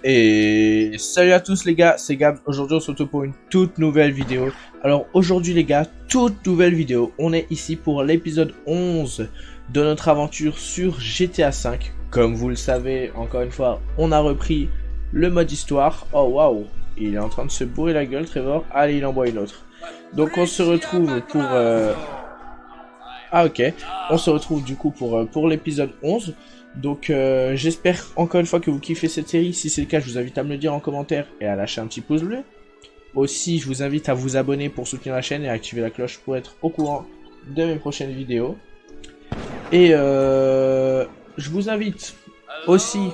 Et salut à tous les gars, c'est Gab. Aujourd'hui on se retrouve pour une toute nouvelle vidéo. Alors aujourd'hui les gars, toute nouvelle vidéo. On est ici pour l'épisode 11 de notre aventure sur GTA V. Comme vous le savez, encore une fois, on a repris le mode histoire. Oh waouh, il est en train de se bourrer la gueule Trevor. Allez, il en boit une autre. Donc on se retrouve pour... Ah ok, on se retrouve du coup pour l'épisode 11. Donc j'espère encore une fois que vous kiffez cette série. Si c'est le cas, je vous invite à me le dire en commentaire et à lâcher un petit pouce bleu. Aussi, je vous invite à vous abonner pour soutenir la chaîne et à activer la cloche pour être au courant de mes prochaines vidéos. Et je vous invite aussi,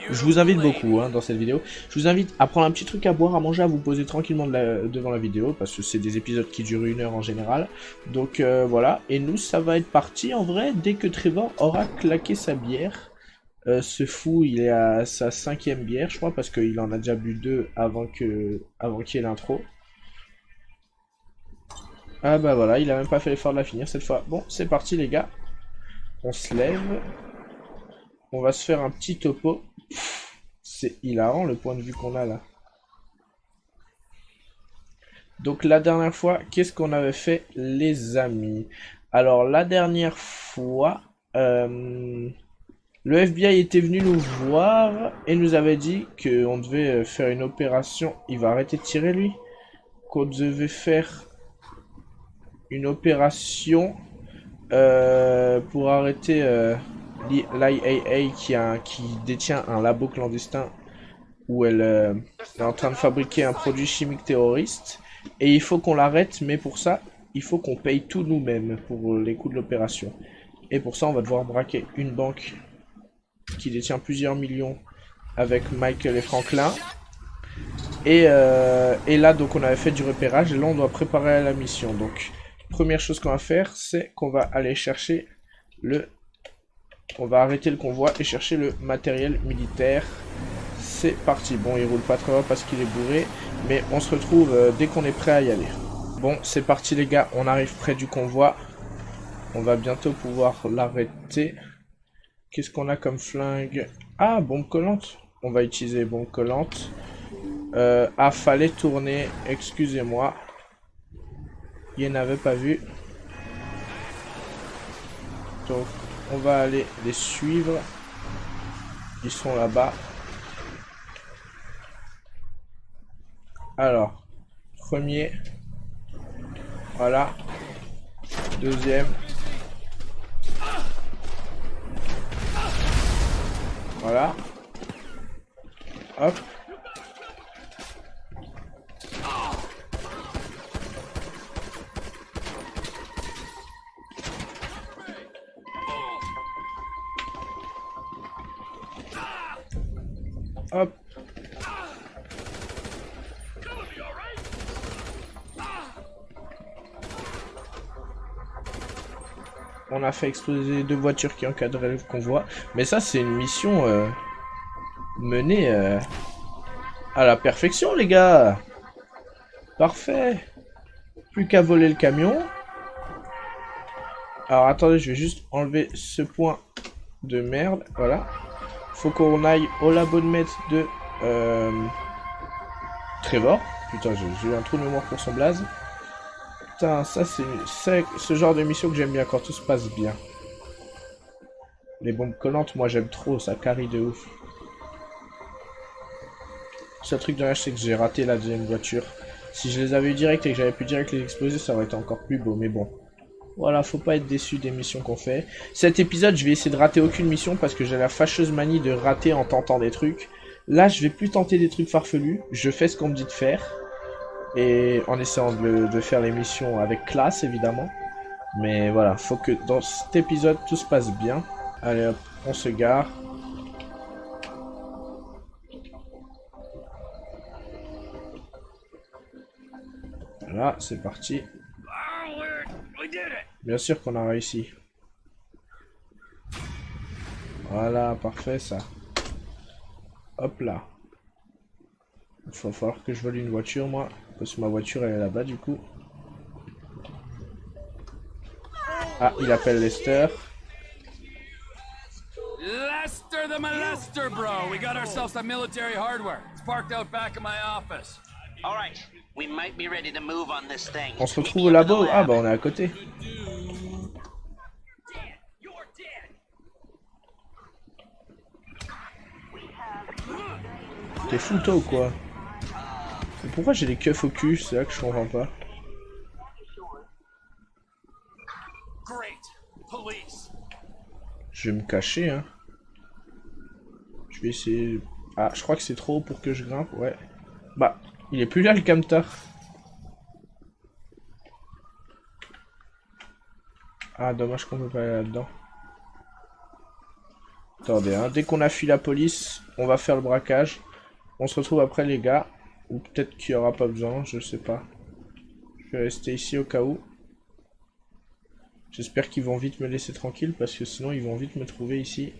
je vous invite beaucoup dans cette vidéo, je vous invite à prendre un petit truc à boire, à manger, à vous poser tranquillement devant la vidéo, parce que c'est des épisodes qui durent 1 heure en général. Donc voilà, et nous ça va être parti en vrai dès que Trevor aura claqué sa bière. Ce fou, il est à sa 5e bière, je crois, parce qu'il en a déjà bu 2 avant qu'il y ait l'intro. Ah bah voilà, il a même pas fait l'effort de la finir cette fois. Bon, c'est parti les gars. On se lève. On va se faire un petit topo. C'est hilarant le point de vue qu'on a là. Donc la dernière fois, qu'est-ce qu'on avait fait les amis? Alors la dernière fois, le FBI était venu nous voir et nous avait dit qu'on devait faire une opération. Il va arrêter de tirer lui. Qu'on devait faire une opération pour arrêter l'IAA qui détient un labo clandestin où elle est en train de fabriquer un produit chimique terroriste. Et il faut qu'on l'arrête, mais pour ça, il faut qu'on paye tout nous-mêmes pour les coûts de l'opération. Et pour ça, on va devoir braquer une banque qui détient plusieurs millions avec Michael et Franklin. Et là, donc, on avait fait du repérage et là, on doit préparer la mission. Donc, première chose qu'on va faire, c'est qu'on va aller chercher on va arrêter le convoi et chercher le matériel militaire. C'est parti. Bon, il roule pas très loin parce qu'il est bourré, mais on se retrouve dès qu'on est prêt à y aller. Bon, c'est parti les gars, on arrive près du convoi. On va bientôt pouvoir l'arrêter. Qu'est-ce qu'on a comme flingue? Ah, bombe collante. On va utiliser bombe collante. Ah, fallait tourner, excusez-moi. Il n'avait pas vu. Donc, on va aller les suivre. Ils sont là-bas. Alors, premier. Voilà. Deuxième. Voilà. Hop. Hop. On a fait exploser 2 voitures qui encadraient le convoi. Mais ça, c'est une mission menée à la perfection, les gars. Parfait. Plus qu'à voler le camion. Alors, attendez, je vais juste enlever ce point de merde. Voilà. Faut qu'on aille au labo de maître de Trevor. Putain, j'ai eu un trou de mémoire pour son blaze. Putain, ça c'est ce genre de mission que j'aime bien quand tout se passe bien. Les bombes collantes, moi j'aime trop, ça carry de ouf. Le seul truc dommage, c'est que j'ai raté la deuxième voiture. Si je les avais eu direct et que j'avais pu direct les exploser, ça aurait été encore plus beau, mais bon. Voilà, faut pas être déçu des missions qu'on fait. Cet épisode, je vais essayer de rater aucune mission parce que j'ai la fâcheuse manie de rater en tentant des trucs. Là, je vais plus tenter des trucs farfelus, je fais ce qu'on me dit de faire. Et en essayant de faire les missions avec classe, évidemment. Mais voilà, faut que dans cet épisode, tout se passe bien. Allez hop, on se gare. Voilà, c'est parti. Bien sûr qu'on a réussi. Voilà, parfait ça. Hop là. Il va falloir que je vole une voiture, moi. Parce que ma voiture, elle est là-bas, du coup. Ah, il appelle Lester. Lester the I'm a Lester, bro. We got ourselves some military hardware. It's parked out back in my office. All right, we might be ready to move on this thing. On se retrouve là-bas. Ah bah on est à côté. T'es fou toi ou quoi? Mais pourquoi j'ai les keufs au cul? C'est là que je comprends pas. Je vais me cacher hein. Je vais essayer... Ah je crois que c'est trop haut pour que je grimpe, ouais. Bah, il est plus là le camtar. Ah dommage qu'on peut pas aller là-dedans. Attendez hein, dès qu'on a fui la police, on va faire le braquage. On se retrouve après les gars. Ou peut-être qu'il n'y aura pas besoin, je sais pas. Je vais rester ici au cas où. J'espère qu'ils vont vite me laisser tranquille parce que sinon ils vont vite me trouver ici.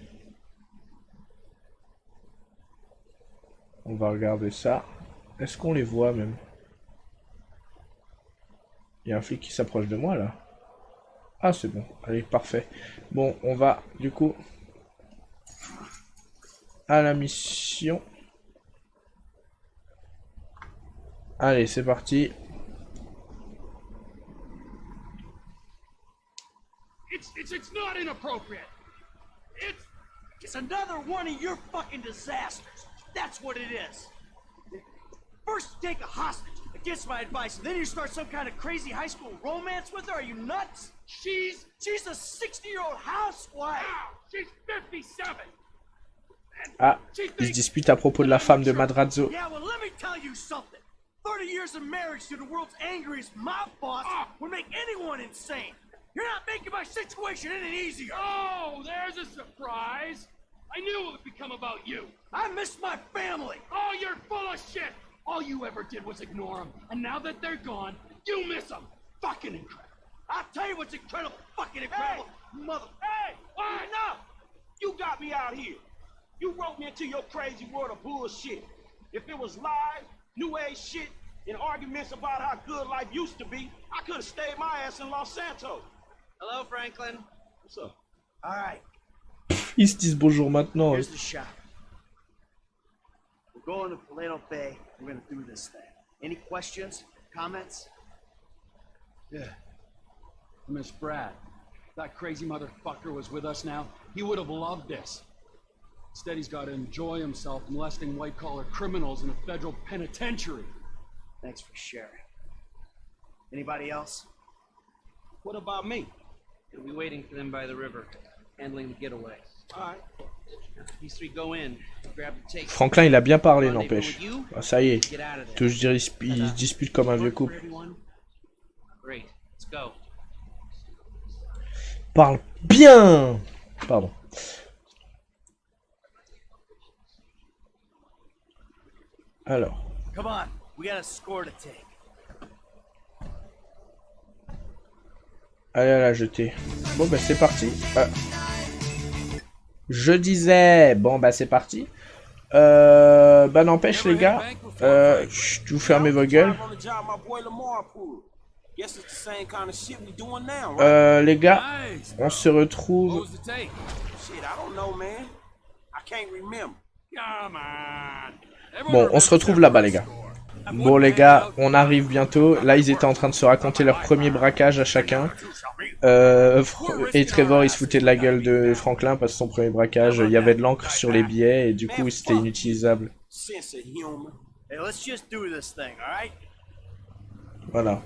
On va regarder ça. Est-ce qu'on les voit même? Il y a un flic qui s'approche de moi là. Ah c'est bon, allez parfait. Bon on va du coup à la mission. Allez c'est parti. It's not inappropriate. It's another one of your fucking disasters. That's what it is. First you take a hostage against my advice, and then you start some kind of crazy high school romance with her. Are you nuts? She's a 60-year-old housewife. Wow, she's 57. Ah, ils se disputent à propos de la femme de Madrazo. Yeah, well let me tell you something. 30 years of marriage to the world's angriest mob boss would make anyone insane. You're not making my situation any easier. Oh, there's a surprise. I knew it would become about you. I miss my family. Oh, you're full of shit. All you ever did was ignore them. And now that they're gone, you miss them. Fucking incredible. I'll tell you what's incredible. Fucking incredible. Hey! Mother. Hey, what? Enough. You got me out here. You wrote me into your crazy world of bullshit. If it was lies, new age shit, and arguments about how good life used to be, I could have stayed my ass in Los Santos. Hello, Franklin. What's up? All right. Ils se disent bonjour maintenant. Here's the shot. We're going to Paleto Bay. We're gonna do this thing. Any questions? Comments? Yeah. Miss Brad. That crazy motherfucker was with us now. He would have loved this. Instead, he's got to enjoy himself molesting white-collar criminals in a federal penitentiary. Thanks for sharing. Anybody else? What about me? You'll be waiting for them by the river, handling the getaway. All right. These three go in, grab the take. Franklin il a bien parlé n'empêche. Ah, ça y est. Tout, je dirais, il se dispute comme un vieux couple. Great. Let's go. Parle bien. Pardon. Alors. Come on, we got a score to take. Allez à la jeter. Bon bah c'est parti. Je disais. Bon bah c'est parti. Bah n'empêche les gars. Vous fermez vos gueules. Les gars, on se retrouve. Bon, on se retrouve là-bas les gars. Bon les gars, on arrive bientôt. Là ils étaient en train de se raconter leur premier braquage à chacun. Et Trevor il se foutait de la gueule de Franklin parce que son premier braquage, il y avait de l'encre sur les billets et du coup c'était inutilisable. Voilà.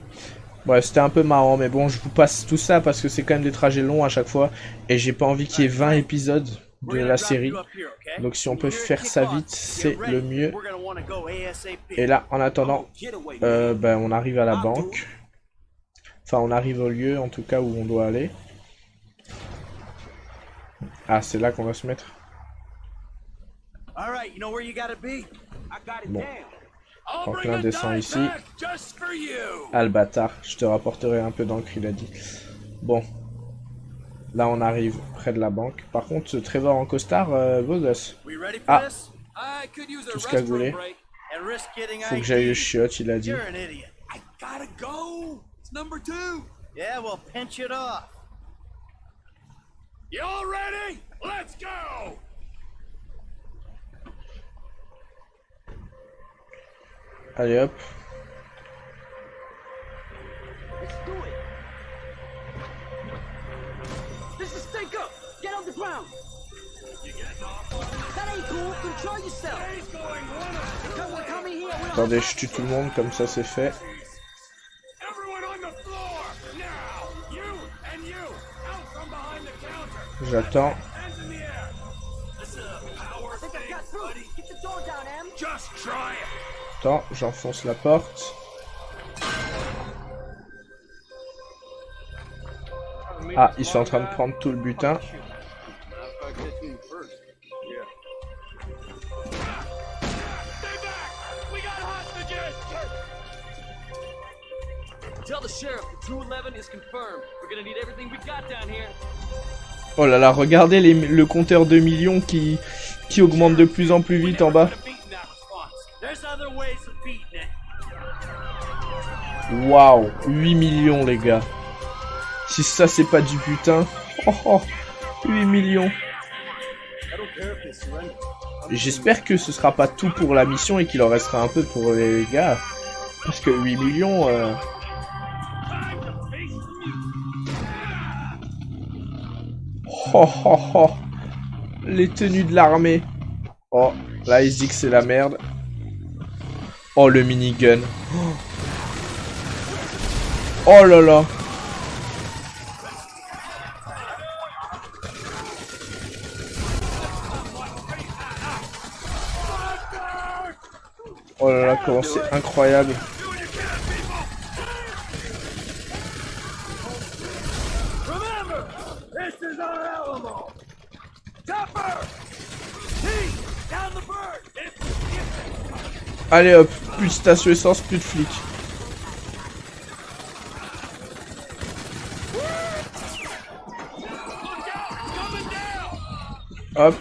Ouais, c'était un peu marrant, mais bon, je vous passe tout ça parce que c'est quand même des trajets longs à chaque fois. Et j'ai pas envie qu'il y ait 20 épisodes de la série. Donc si on peut faire ça vite, c'est le mieux. Et là, en attendant, ben, on arrive à la banque. Enfin, on arrive au lieu, en tout cas, où on doit aller. Ah, c'est là qu'on va se mettre. Bon. Franklin descend ici. Ah le bâtard, je te rapporterai un peu d'encre, il a dit. Bon. Là on arrive près de la banque. Par contre, Trevor en costard, beau gosse. Ah, tout ce qu'elle voulait. Faut que j'aille le chiotte, il a dit. Yeah, well, pinch it off. You all ready? Let's go! Allez hop. Let's do it. This is stink up. Get on the ground. That ain't cool. Control yourself. Come on, come in here. We don't Attendez, je tue tout le monde, comme ça c'est fait. Everyone on the floor! Now! You and you! Out from behind the counter! J'attends. Hands in the air! This is a power I think I thing, got through. buddy. Get the door down, Em. Just try it! Attends, j'enfonce la porte. Ah, ils sont en train de prendre tout le butin. We got hostages! Tell the sheriff the 211 is confirmed. We're gonna need everything we got down here. Oh là là, regardez le compteur de millions qui augmente de plus en plus vite en bas. There's other ways of beating it. Waouh, 8 millions les gars. Si ça c'est pas du putain. Oh, oh, 8 millions. J'espère que ce sera pas tout pour la mission et qu'il en restera un peu pour les gars. Parce que 8 millions... Oh oh oh. Les tenues de l'armée. Oh, là il se dit que c'est la merde. Oh le minigun. Oh là là. Oh là là, comment c'est incroyable. Remember, this is our Alamo. Topper! T! Down the bird! Allez hop, plus de station essence, plus de flics. Hop.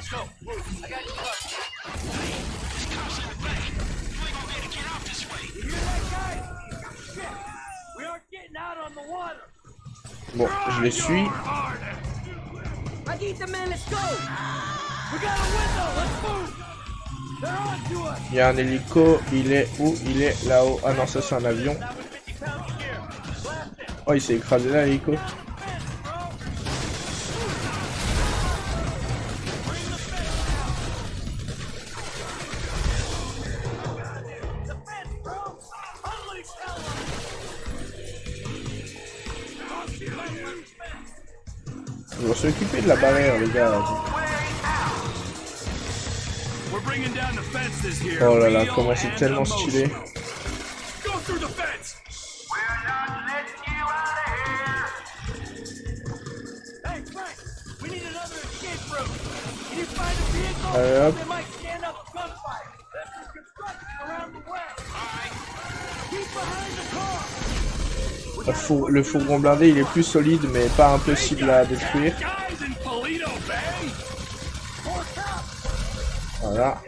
Bon, je les suis. I need the man, let's go! We got a window, let's move! They're on to us! Il y a un hélico, il est où? Il est là-haut. Ah non, ça c'est un avion. Oh, il s'est écrasé là, l'hélico. Ils vont s'occuper de la barrière, les gars. We're bringing down the fences here. Oh là là, Real comment c'est hands tellement on stylé. motion. Go through the fence. Hey, Frank! We need another escape route! Can you find a vehicle? Allez hop. They might stand up a gunfight! There's construction around the way! Keep behind the car! Le fourgon blindé, il est plus solide, mais pas impossible à détruire. Guys in Polito Bay. Voilà.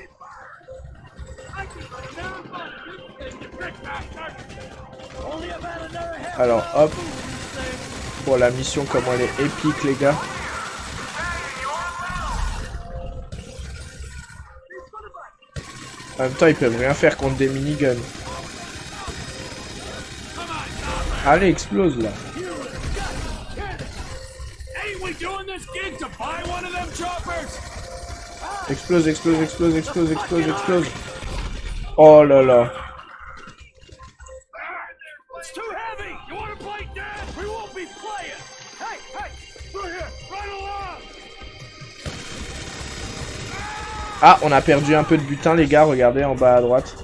Alors hop. Pour la mission, comment elle est épique, les gars. En même temps, ils peuvent rien faire contre des miniguns. Allez, explose là. Ain't we doing this gig to buy one of them choppers? Explose, explose, explose, explose, explose, explose. Oh là là. It's too heavy. You want to play dead? We won't be playing. Hey, hey, through here, right along. Ah, on a perdu un peu de butin, les gars. Regardez en bas à droite.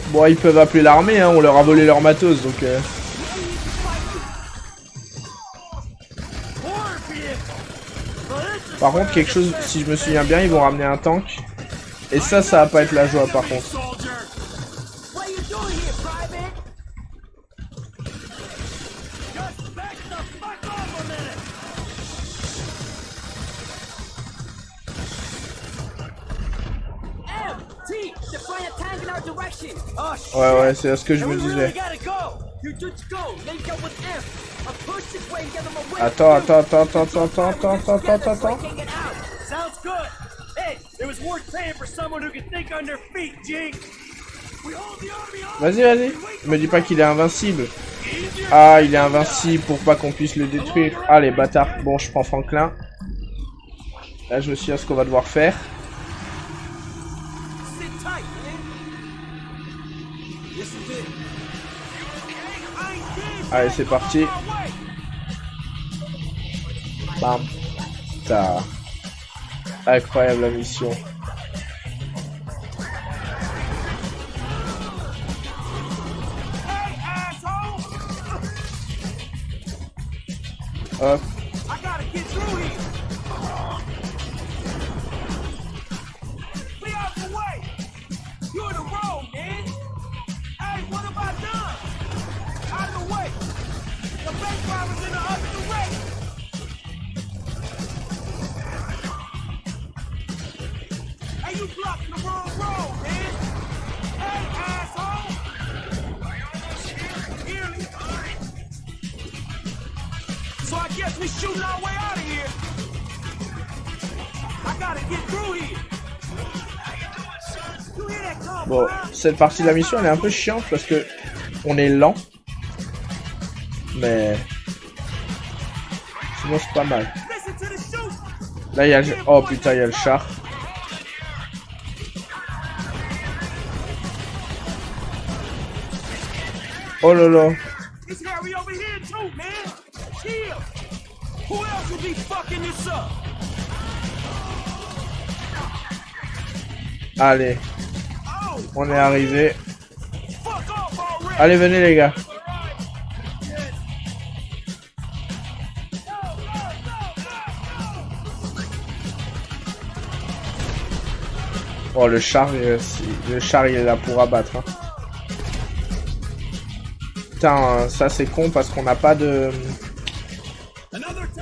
Bon, ils peuvent appeler l'armée, hein. On leur a volé leur matos, donc... Par contre, quelque chose, si je me souviens bien, ils vont ramener un tank. Et ça va pas être la joie, par contre. Soldier. What are you doing here, private? Just back the fuck off a minute! M, T, they're flying a tank in our direction! Oh shit! Ouais, ouais, c'est ce que je me And we disais. really gotta go! You just go! Link up with F! Attends. Sounds good. Hey, it was worth paying for someone who could think on their feet, Jake. We hold the army on. Vas-y. Me dis pas qu'il est invincible. Ah, il est invincible pour pas qu'on puisse le détruire. Ah, les bâtards. Bon, je prends Franklin. Là, je me suis à ce qu'on va devoir faire. Sit tight, man. This is it. Allez, c'est parti. Bam. Ta. Incroyable la mission. Hop. I gotta get through here. Clear out the way. You're in the road, man. Hey, what have I done? Out of the way. The bank robber's in the other direction. Hey, you blocking the wrong road, man. Hey, asshole. Nearly. So I guess we shooting our way out of here. I gotta get through here. You hear that call, Bon, cette partie de la mission, elle est un peu chiante parce que on est lent. Mais sinon c'est pas mal. Listen to the shoot. Là il y a le... Oh putain, il y a le char. Oh là là. It's Harry over here too, man. Chill. Who else would be fucking this up? Allez, Oh, on est arrivé. fuck off already. Allez, venez les gars. Oh le char il est là pour abattre. Hein. Putain, ça c'est con parce qu'on n'a pas de...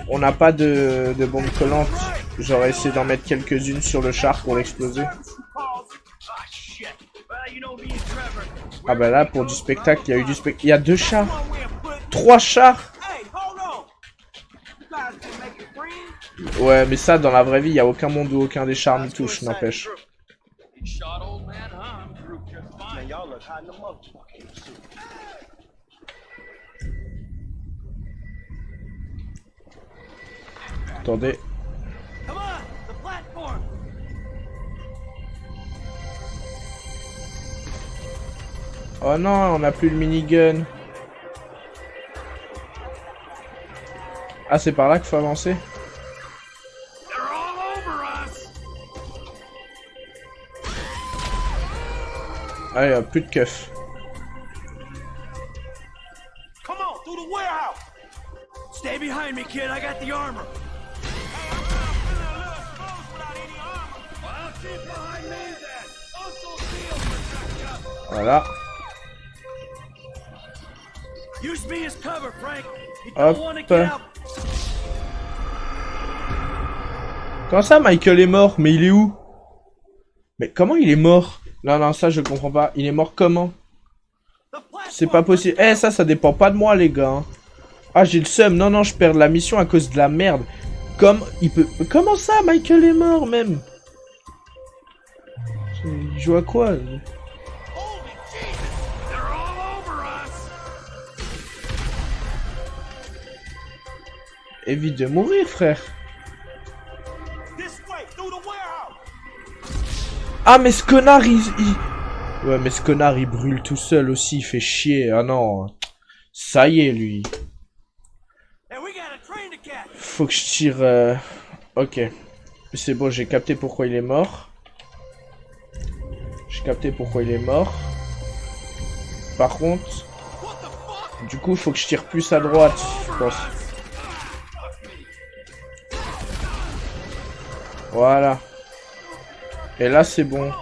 On n'a pas de bombe collante. J'aurais essayé d'en mettre quelques-unes sur le char pour l'exploser. Ah bah là pour du spectacle, il y a eu du spectacle. Il y a 2 chars. 3 chars. Hey, hold on. You guys been making friends? Ouais mais ça dans la vraie vie, il n'y a aucun monde où aucun des chars nous touche, n'empêche. You shot old man, huh? I'm through just fine. Man, y'all look hot in the motherfucking shit. Attendez. Come on, the platform. Oh non, on n'a plus le minigun. Ah c'est par là qu'il faut avancer. They're all over us. Allez, hop, plus de keuf. Come on, through the warehouse. Stay behind me, kid. I got the armor. Voilà. Use me as cover, Frank. You Hop. don't want to get out. Comment ça, Michael est mort? Mais il est où? Mais comment il est mort? Non, non, ça je comprends pas. Il est mort comment? C'est pas possible. Eh, ça dépend pas de moi, les gars. Hein. Ah, j'ai le seum. Non, non, je perds la mission à cause de la merde. Comment ça, Michael est mort, même? Il joue à quoi? Évite de mourir, frère. Ah, mais ce connard, Ouais, mais ce connard, il brûle tout seul aussi, il fait chier. Ah non. Ça y est, lui. Faut que je tire... Ok. C'est bon, j'ai capté pourquoi il est mort. J'ai capté pourquoi il est mort. Par contre... Du coup, faut que je tire plus à droite, je pense. Voilà. Et là, c'est bon.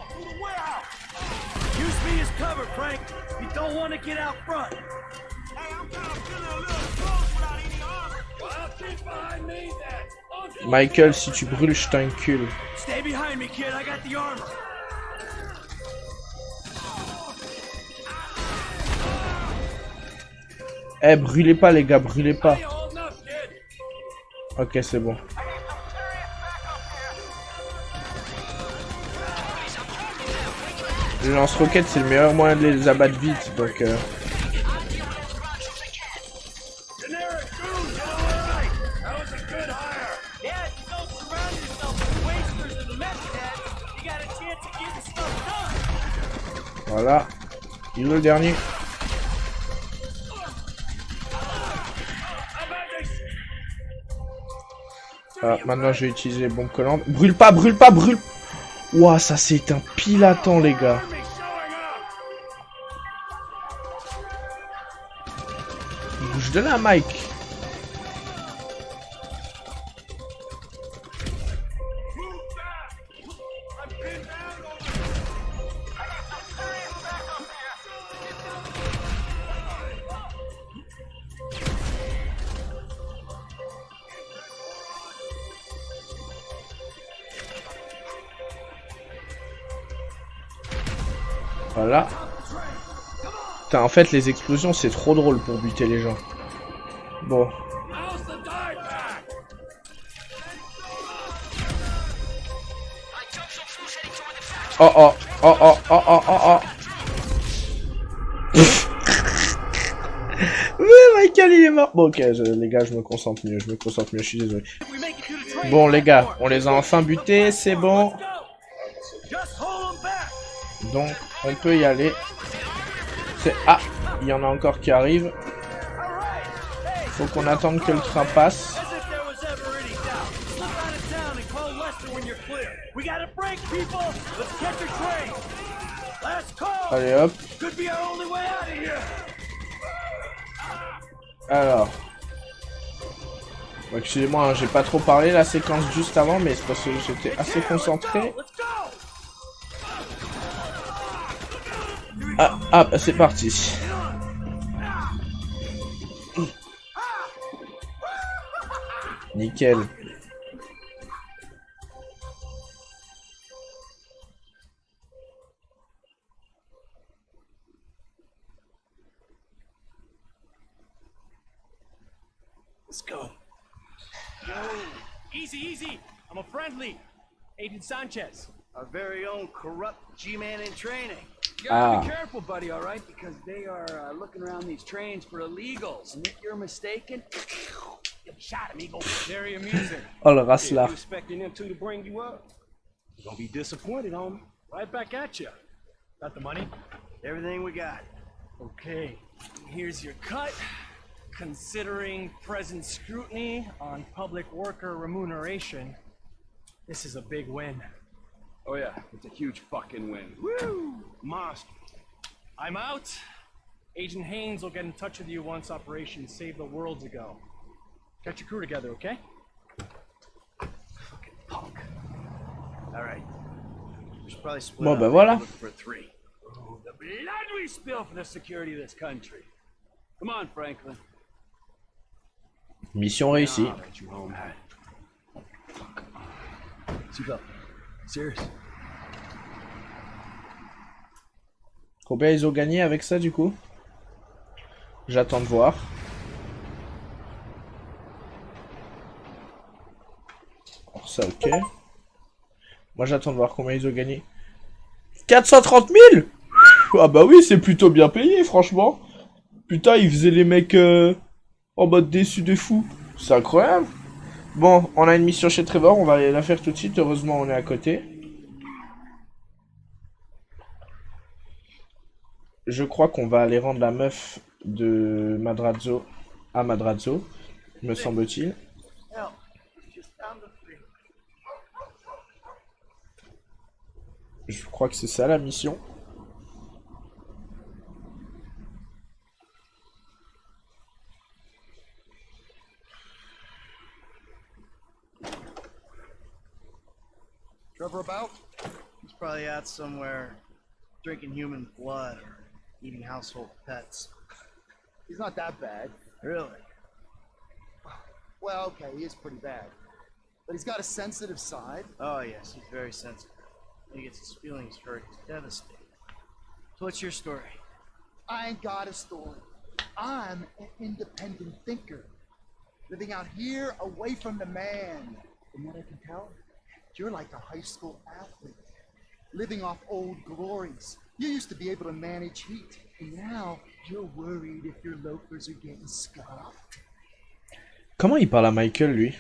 Michael, si tu brûles, je t'encule. Eh, brûlez pas les gars, brûlez pas. Ok, c'est bon. Le lance-roquette, c'est le meilleur moyen de les abattre vite, donc... Voilà. Il est où le dernier? Ah, maintenant je vais utiliser les bombes collantes. Brûle pas, brûle pas, brûle. Ouah, ça c'est un pile à temps, les gars. Bouge de là, Mike. Voilà. Putain, en fait, les explosions, c'est trop drôle pour buter les gens. Bon. Oh oh, oh oh, oh oh, oh oh. Oui, Michael, il est mort. Bon, ok, les gars, je me concentre mieux, je suis désolé. Bon, les gars, on les a enfin butés, c'est bon. Donc, on peut y aller. Ah, il y en a encore qui arrivent. Faut qu'on attende que le train passe. Allez hop. Alors. Bon, excusez-moi, hein, j'ai pas trop parlé la séquence juste avant, mais c'est parce que j'étais assez concentré. Ah, bah, c'est parti. Nickel. Let's go. Yo, easy, easy. I'm a friendly. Agent Sanchez. Our very own corrupt G-man in training. You gotta be careful, buddy, all right? Because they are looking around these trains for illegals. And if you're mistaken, you'll be shot, amigo. Very amusing. Oh, le race là. You expecting them two to bring you up? You're gonna be disappointed, homie. Right back at you. Got the money? Everything we got. Okay. Here's your cut. Considering present scrutiny on public worker remuneration, this is a big win. Oh yeah, it's a huge fucking win. Woo! Monster. I'm out. Agent Haynes will get in touch with you once Operation Save the World's ago. Get your crew together, okay? Fucking punk. All right. We should probably split Bon, up bah and voilà. look for three. Oh, the blood we spill for the security of this country. Come on, Franklin. Mission réussie. I'll let you home. Fuck. Seatbelt. Serious. Combien ils ont gagné avec ça du coup? J'attends de voir. Alors ça, ok. Moi j'attends de voir combien ils ont gagné. 430 000. Ah bah oui, c'est plutôt bien payé, franchement. Putain, ils faisaient les mecs en mode déçu de fou. C'est incroyable. Bon, on a une mission chez Trevor, on va aller la faire tout de suite. Heureusement, on est à côté. Je crois qu'on va aller rendre la meuf de Madrazo à Madrazo, me semble-t-il. Je crois que c'est ça la mission. Trevor about? He's probably out somewhere drinking human blood or eating household pets. He's not that bad. Really? Well, okay, he is pretty bad. But he's got a sensitive side. Oh, yes, he's very sensitive. When he gets his feelings hurt, he's devastated. So what's your story? I ain't got a story. I'm an independent thinker, living out here away from the man. From what I can tell, you're like a high school athlete, living off old glories. You used to be able to manage heat, and now you're worried if your loafers are getting scuffed. Comment il parle à Michael, lui?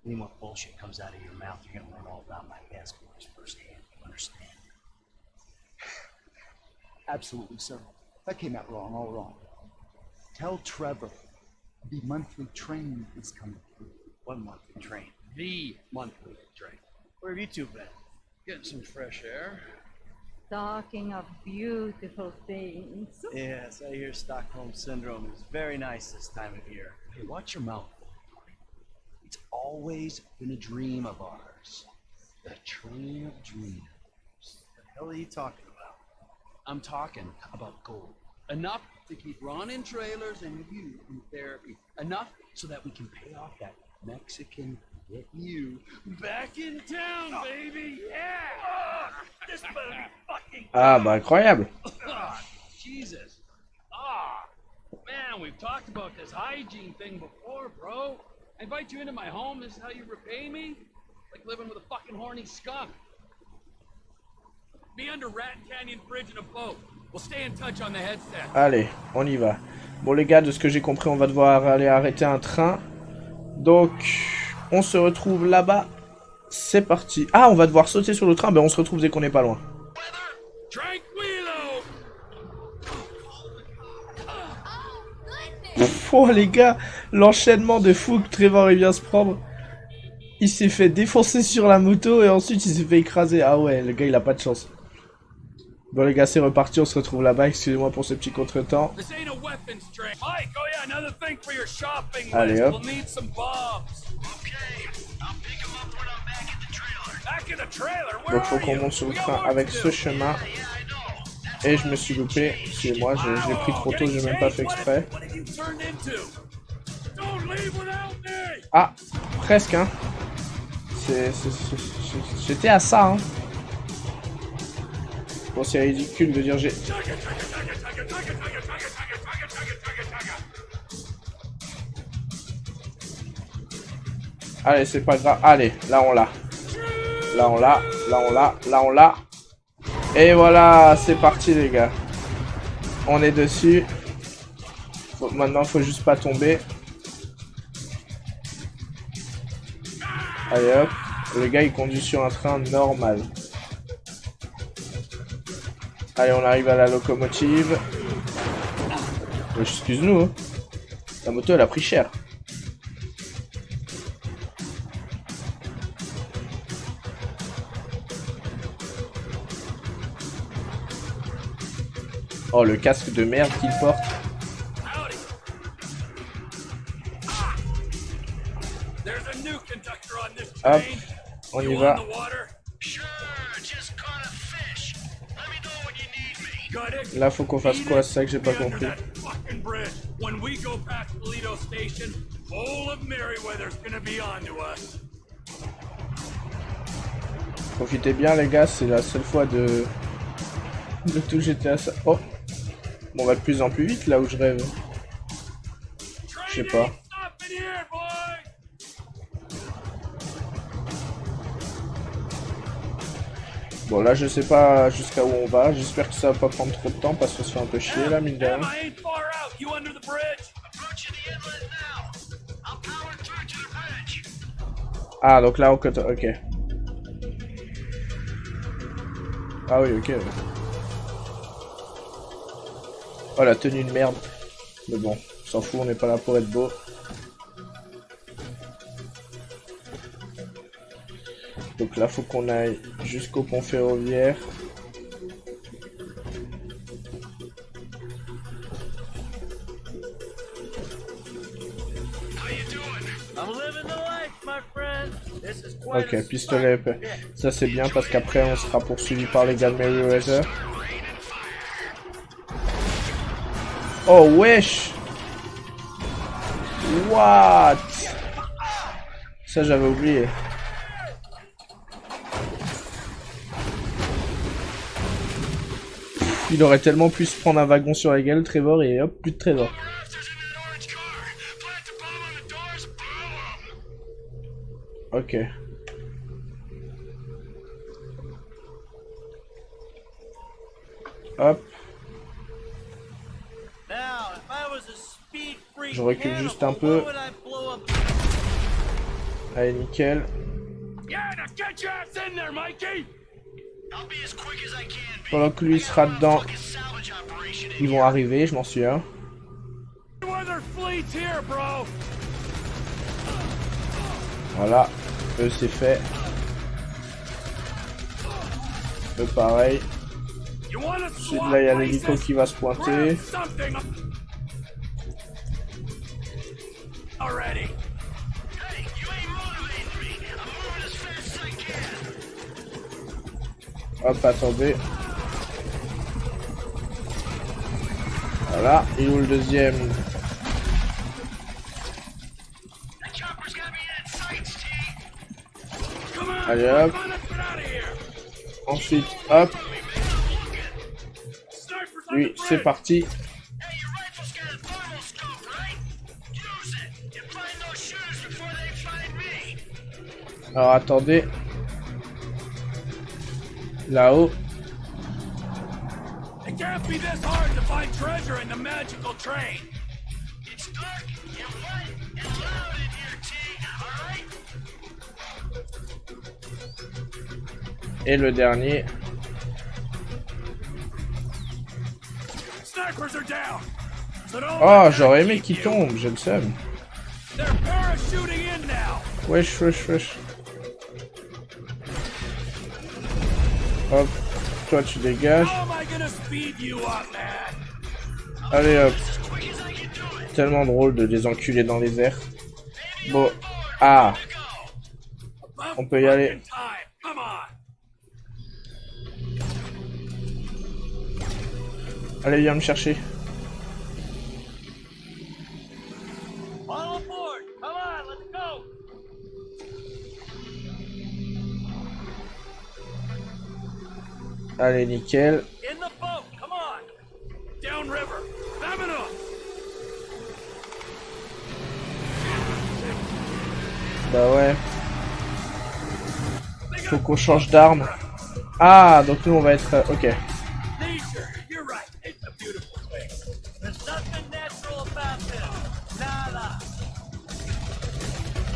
Any more bullshit comes out of your mouth, you're gonna learn all about my basketballs firsthand. You understand? Absolutely, sir. That came out wrong, all wrong. Tell Trevor the monthly train is coming through. One monthly train. The monthly train. Where have you two been? Getting some fresh air. Talking of beautiful things. Yes, I hear Stockholm Syndrome is very nice this time of year. Hey, watch your mouth. It's always been a dream of ours. The train of dreams. What the hell are you talking about? I'm talking about gold. Enough to keep Ron in trailers and you in therapy. Enough so that we can pay off that Mexican get you back in town, baby. Yeah! This better be fucking. Ah, bah incroyable. Jesus. Man, we've talked about this hygiene thing before, bro. I invite you into my home. This is how you repay me? Like living with a fucking horny skunk. Be under Rat Canyon Bridge in a boat. We'll stay in touch on the headset. Allez, on y va. Bon les gars, de ce que j'ai compris, on va devoir aller arrêter un train. Donc, on se retrouve là-bas. C'est parti. Ah, on va devoir sauter sur le train. Ben, on se retrouve dès qu'on est pas loin. Tranquilo! Oh les gars, l'enchaînement de fou que Trevor il vient se prendre. Il s'est fait défoncer sur la moto et ensuite il s'est fait écraser. Ah ouais, le gars il a pas de chance. Bon les gars, c'est reparti, on se retrouve là-bas. Excusez-moi pour ce petit contretemps. This ain't a weapons train. Mike, oh yeah, another thing for your shopping Allez, list. hop. We'll need some bombs. Okay, I'll pick them up when I'm back at the trailer. Back in the trailer? Where Donc faut are qu'on you? monte sur le We got train work avec to ce do. chemin. Yeah, I know. That's Et je me suis loupé. Excusez-moi, je l'ai pris trop tôt, j'ai même pas fait exprès. What have you turned into? Don't leave without me. Ah, presque hein. J'étais à ça hein. Bon, c'est ridicule de dire j'ai... Allez, c'est pas grave. Allez, là on l'a. Là on l'a, là on l'a, là on l'a. Et voilà, c'est parti les gars. On est dessus. Maintenant, faut juste pas tomber. Allez hop. Le gars il conduit sur un train normal. Allez, on arrive à la locomotive. Excuse-nous. Hein. La moto elle a pris cher. Oh, le casque de merde qu'il porte. Hop, on y va. Là, faut qu'on fasse quoi? C'est ça que j'ai pas compris. Profitez bien, les gars, c'est la seule fois de tout GTA ça. Oh, bon, on va de plus en plus vite là où je rêve. Je sais pas. Bon là je sais pas jusqu'à où on va, j'espère que ça va pas prendre trop de temps parce qu'on se fait un peu chier là mine de rien. Ah donc là on cote, ok. Ah oui ok. Oh la tenue de merde. Mais bon, on s'en fout, on n'est pas là pour être beau. Donc là, faut qu'on aille jusqu'au pont ferroviaire. Ok, pistolet épais. Ça c'est bien parce qu'après on sera poursuivi par les gars de Merryweather. Oh wesh! What? Ça j'avais oublié. Il aurait tellement pu se prendre un wagon sur la gueule, Trevor, et hop, plus de Trevor. Ok. Hop. Now, if I was a speed freak Je recule juste un cannibal, peu. what would I blow up? Allez, nickel. Yeah, now get your ass in there, Mikey! I'll be as quick as I can be. Pendant que lui sera dedans, Salvage operation in ils vont arriver, je m'en souviens. Weather fleet's here, bro! Voilà, eux c'est fait. Eux pareil. You wanna Ensuite swap là il y a places? l'hélico qui va se pointer. Grab something already. Hey, you ain't motivating me. I'm moving as fast as I can. Hop, attendez. Voilà, il est où le deuxième? That chopper's got me in sights, T. Come on, Allez hop. get out of here. Ensuite, hop, Snipers on lui the c'est bridge. parti. Hey, your rifle's got a thermal scope, right? Use it and find those shooters before they find me. Alors attendez. Là-haut. It can't be this hard to find treasure in the magical train. It's dark and wet and loud in here, T. All right? Et le dernier. Snipers are down. So don't Oh, let j'aurais that aimé keep qu'il you. tombe, j'ai le seum. They're parachuting in now. Wesh, wesh, wesh. Hop, toi tu dégages. How am I gonna speed you up, man? Allez hop. Tellement drôle de les enculer dans les airs. Bon. Ah, About on peut y aller. fucking time. Come on. Allez, viens me chercher. All aboard! Come on, let's go! Allez, nickel. In the boat, come on! Downriver. Stamina. Bah ouais. Faut qu'on change d'arme. Ah, donc nous on va être... ok. Nature. You're right. It's a beautiful thing. There's nothing natural about this. Nada.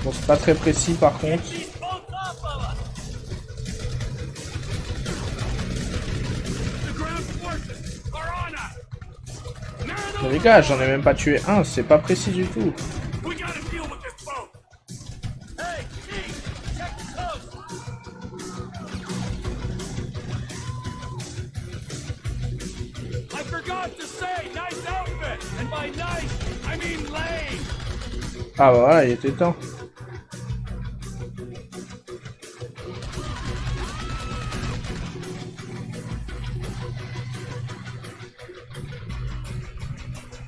Bon, c'est pas très précis par contre. These boats off of us! The ground forces are on us. Man Mais les gars, j'en ai même pas tué un, c'est pas précis du tout. we gotta deal with this boat. Hey, Chief! Check the coast! I forgot to say, nice outfit. And by nice, I mean lame. Ah bah voilà, il était temps.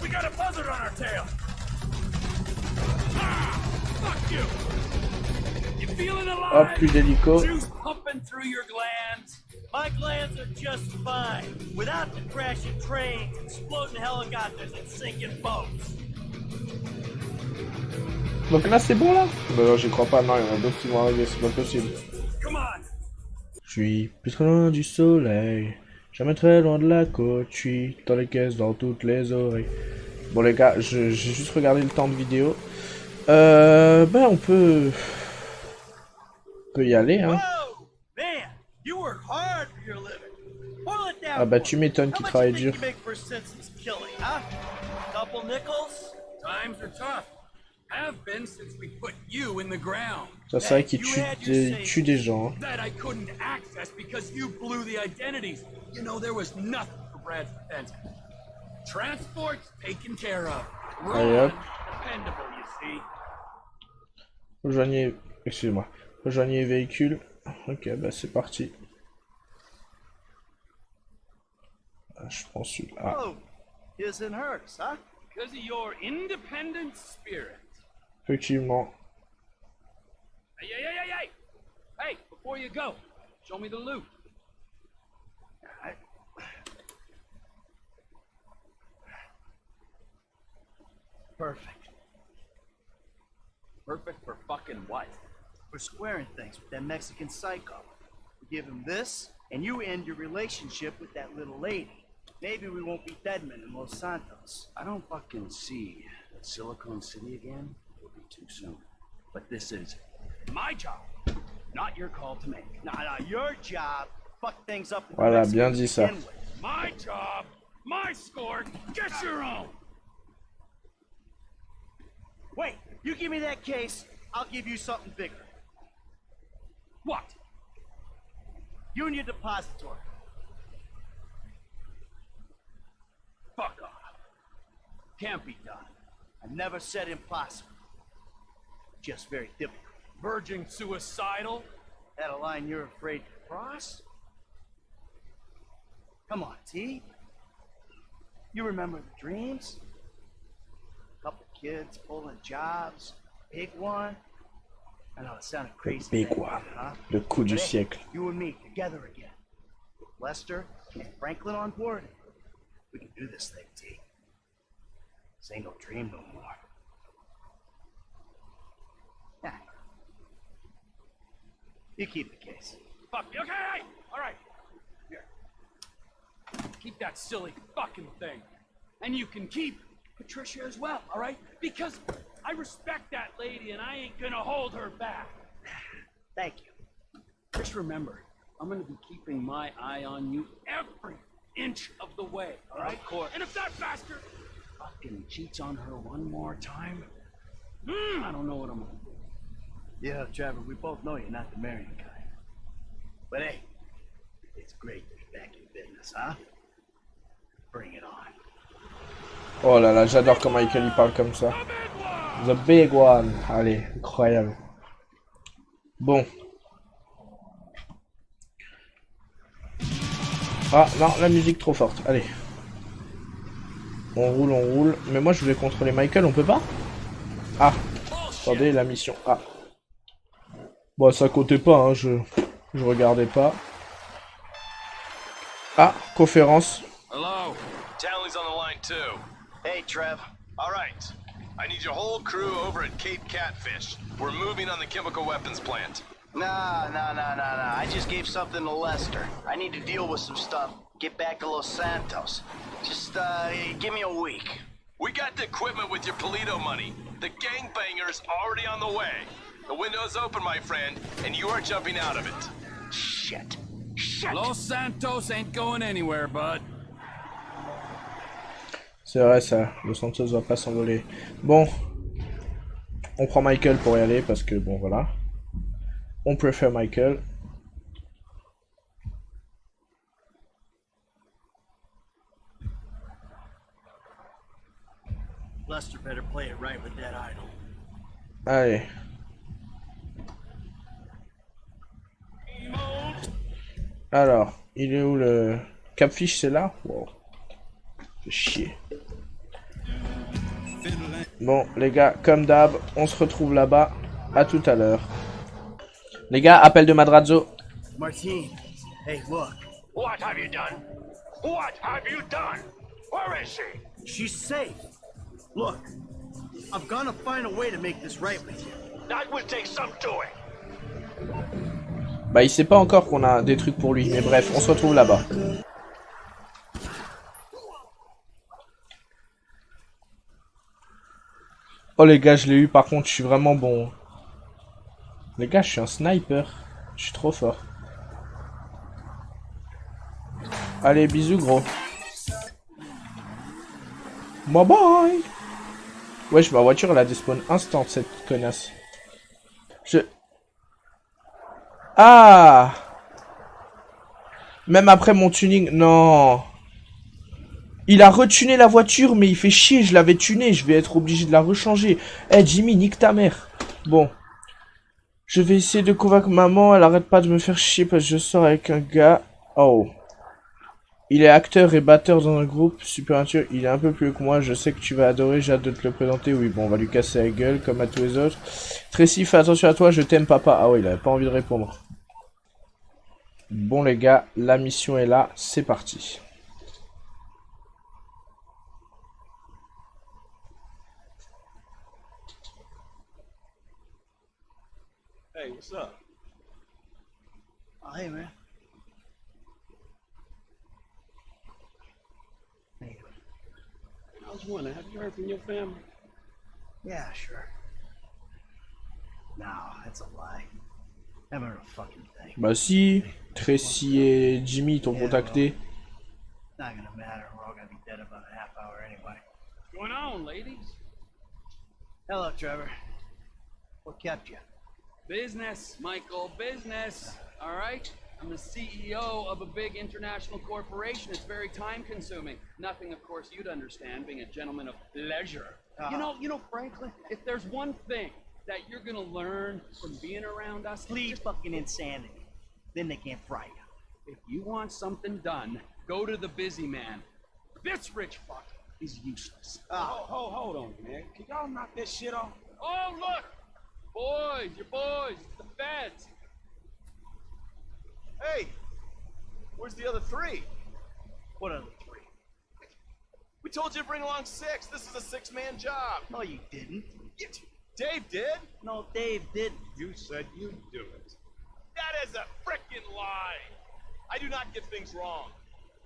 We got a buzzard on our tail. Ah, fuck you. You feeling alive? Hop, plus d'hélico. Juice pumping through your glands. My glands are just fine. Without the crashing trains, exploding helicopters, and sinking boats. Donc là c'est bon là? Bah non, j'y crois pas, non, il y en a d'autres qui vont arriver, c'est pas possible. Come on. Je suis plus très loin du soleil, jamais très loin de la côte, je suis dans les caisses, dans toutes les oreilles. Bon les gars, j'ai juste regardé le temps de vidéo. Ben on peut y aller hein. Whoa! Man, you work hard for your living. Boil it down. Ah bah for tu me. m'étonnes How qu'il much travaille you dur. think you make for a senseless killing, huh? Couple nickels? Times are tough. Have been since we put you in the ground. Ça c'est vrai qu'il tue des gens. Hein. That I couldn't access because you blew the identities. You know, there was nothing for Brad's defense. Transport's taken care of. Allez, hop. Ron, dependable, you see. Rejoignez... Excusez-moi. Rejoignez véhicule. Ok, bah c'est parti. Ah, je prends celui-là. Oh, his and hers, huh? Because of your independent spirit. Effectivement. Hey, hey, hey, hey, hey! Hey, before you go, show me the loot. Perfect. Perfect for fucking what? We're squaring things with that Mexican psycho. We give him this, and you end your relationship with that little lady. Maybe we won't be deadmen in Los Santos. I don't fucking see that Silicon City again. It'll be too soon. But this is my job, not your call to make. Nah, your job. Fuck things up. with Voilà, the bien Mexicans dit to ça. begin with. My job, my score, get your own. Wait, you give me that case, I'll give you something bigger. What? You and your depository. Fuck off. Can't be done. I never said impossible. Just very difficult. Verging suicidal? That a line you're afraid to cross? Come on, T. You remember the dreams? Couple kids pulling jobs, big one. I know it sounded crazy. Big then, one. huh? Le coup du But hey, siècle. you and me together again. With Lester and Franklin on board. We can do this thing, T. This ain't no dream no more. Nah. You keep the case. Fuck you. Okay, all right. Here. Keep that silly fucking thing. And you can keep Patricia as well, all right? Because I respect that lady and I ain't gonna hold her back. Thank you. Just remember, I'm gonna be keeping my eye on you every inch of the way, all right? Of course. And if that bastard fucking cheats on her one more time, I don't know what I'm gonna do. Yeah, Trevor, we both know you're not the marrying kind. But hey, it's great to be back in business, huh? Bring it on. Oh là là, j'adore quand Michael il parle comme ça. The big one. Allez, incroyable. Bon. Ah non, la musique trop forte. Allez. On roule. Mais moi je voulais contrôler Michael, on peut pas? Ah. Attendez, la mission. Ah. Bon, ça comptait pas, hein, je regardais pas. Ah, conférence. Hello. Townley's on the line too. Hey, Trev. All right. I need your whole crew over at Cape Catfish. We're moving on the chemical weapons plant. Nah. I just gave something to Lester. I need to deal with some stuff. Get back to Los Santos. Just, give me a week. We got the equipment with your Polito money. The gangbangers already on the way. The window's open, my friend, and you are jumping out of it. Shit. Los Santos ain't going anywhere, bud. C'est vrai ça, Los Santos va pas s'envoler. Bon, on prend Michael pour y aller parce que bon voilà. On préfère Michael. Lester better play it right with that idol. Allez. Alors, il est où le... Capfish, c'est là? Wow. Fait chier. Bon, les gars, comme d'hab, on se retrouve là-bas. À tout à l'heure. Les gars, appel de Madrazo. Martine, hey, look. What have you done? What have you done? Where is she? She's safe. Look, I'm gonna find a way to make this right with you. That will take some doing. Bah, il sait pas encore qu'on a des trucs pour lui. Mais bref, on se retrouve là-bas. Oh les gars, je l'ai eu par contre, je suis vraiment bon. Les gars, je suis un sniper. Je suis trop fort. Allez, bisous gros. Bye bye. Wesh, ma voiture elle a despawn instant cette connasse. Ah. Même après mon tuning, non. Il a retuné la voiture, mais il fait chier, je l'avais tuné, je vais être obligé de la rechanger. Eh Jimmy, nique ta mère. Bon. Je vais essayer de convaincre maman, elle arrête pas de me faire chier parce que je sors avec un gars. Oh. Il est acteur et batteur dans un groupe super nature, il est un peu plus haut que moi, je sais que tu vas adorer, j'ai hâte de te le présenter. Oui, bon, on va lui casser la gueule comme à tous les autres. Tracy, fais attention à toi, je t'aime papa. Ah ouais, il avait pas envie de répondre. Bon les gars, la mission est là, c'est parti. Hey, what's up? Oh, hey, man. Hey. I was wondering, have you heard from your family? Yeah, sure. No, that's a lie. Haven't heard a fucking thing. Bah si, Tracy et Jimmy t'ont contacté. Not gonna matter. We're all gonna be dead in about a half hour anyway. What's going on, ladies? Hello, Trevor. What kept you? Business, Michael, business. All right? I'm the CEO of a big international corporation. It's very time consuming. Nothing, of course, you'd understand, being a gentleman of leisure. You know, Franklin, if there's one thing that you're gonna learn from being around us, Please fucking insanity. Then they can't fry you. if you want something done, go to the busy man. This rich fuck is useless. Hold on, man. Can y'all knock that shit off? Oh, look! Boys, your boys, it's the feds. Hey, where's the other 3? What other 3? We told you to bring along 6. This is a 6-man job. No, you didn't. Dave did. No, Dave didn't. You said you'd do it. That is a frickin' lie. I do not get things wrong.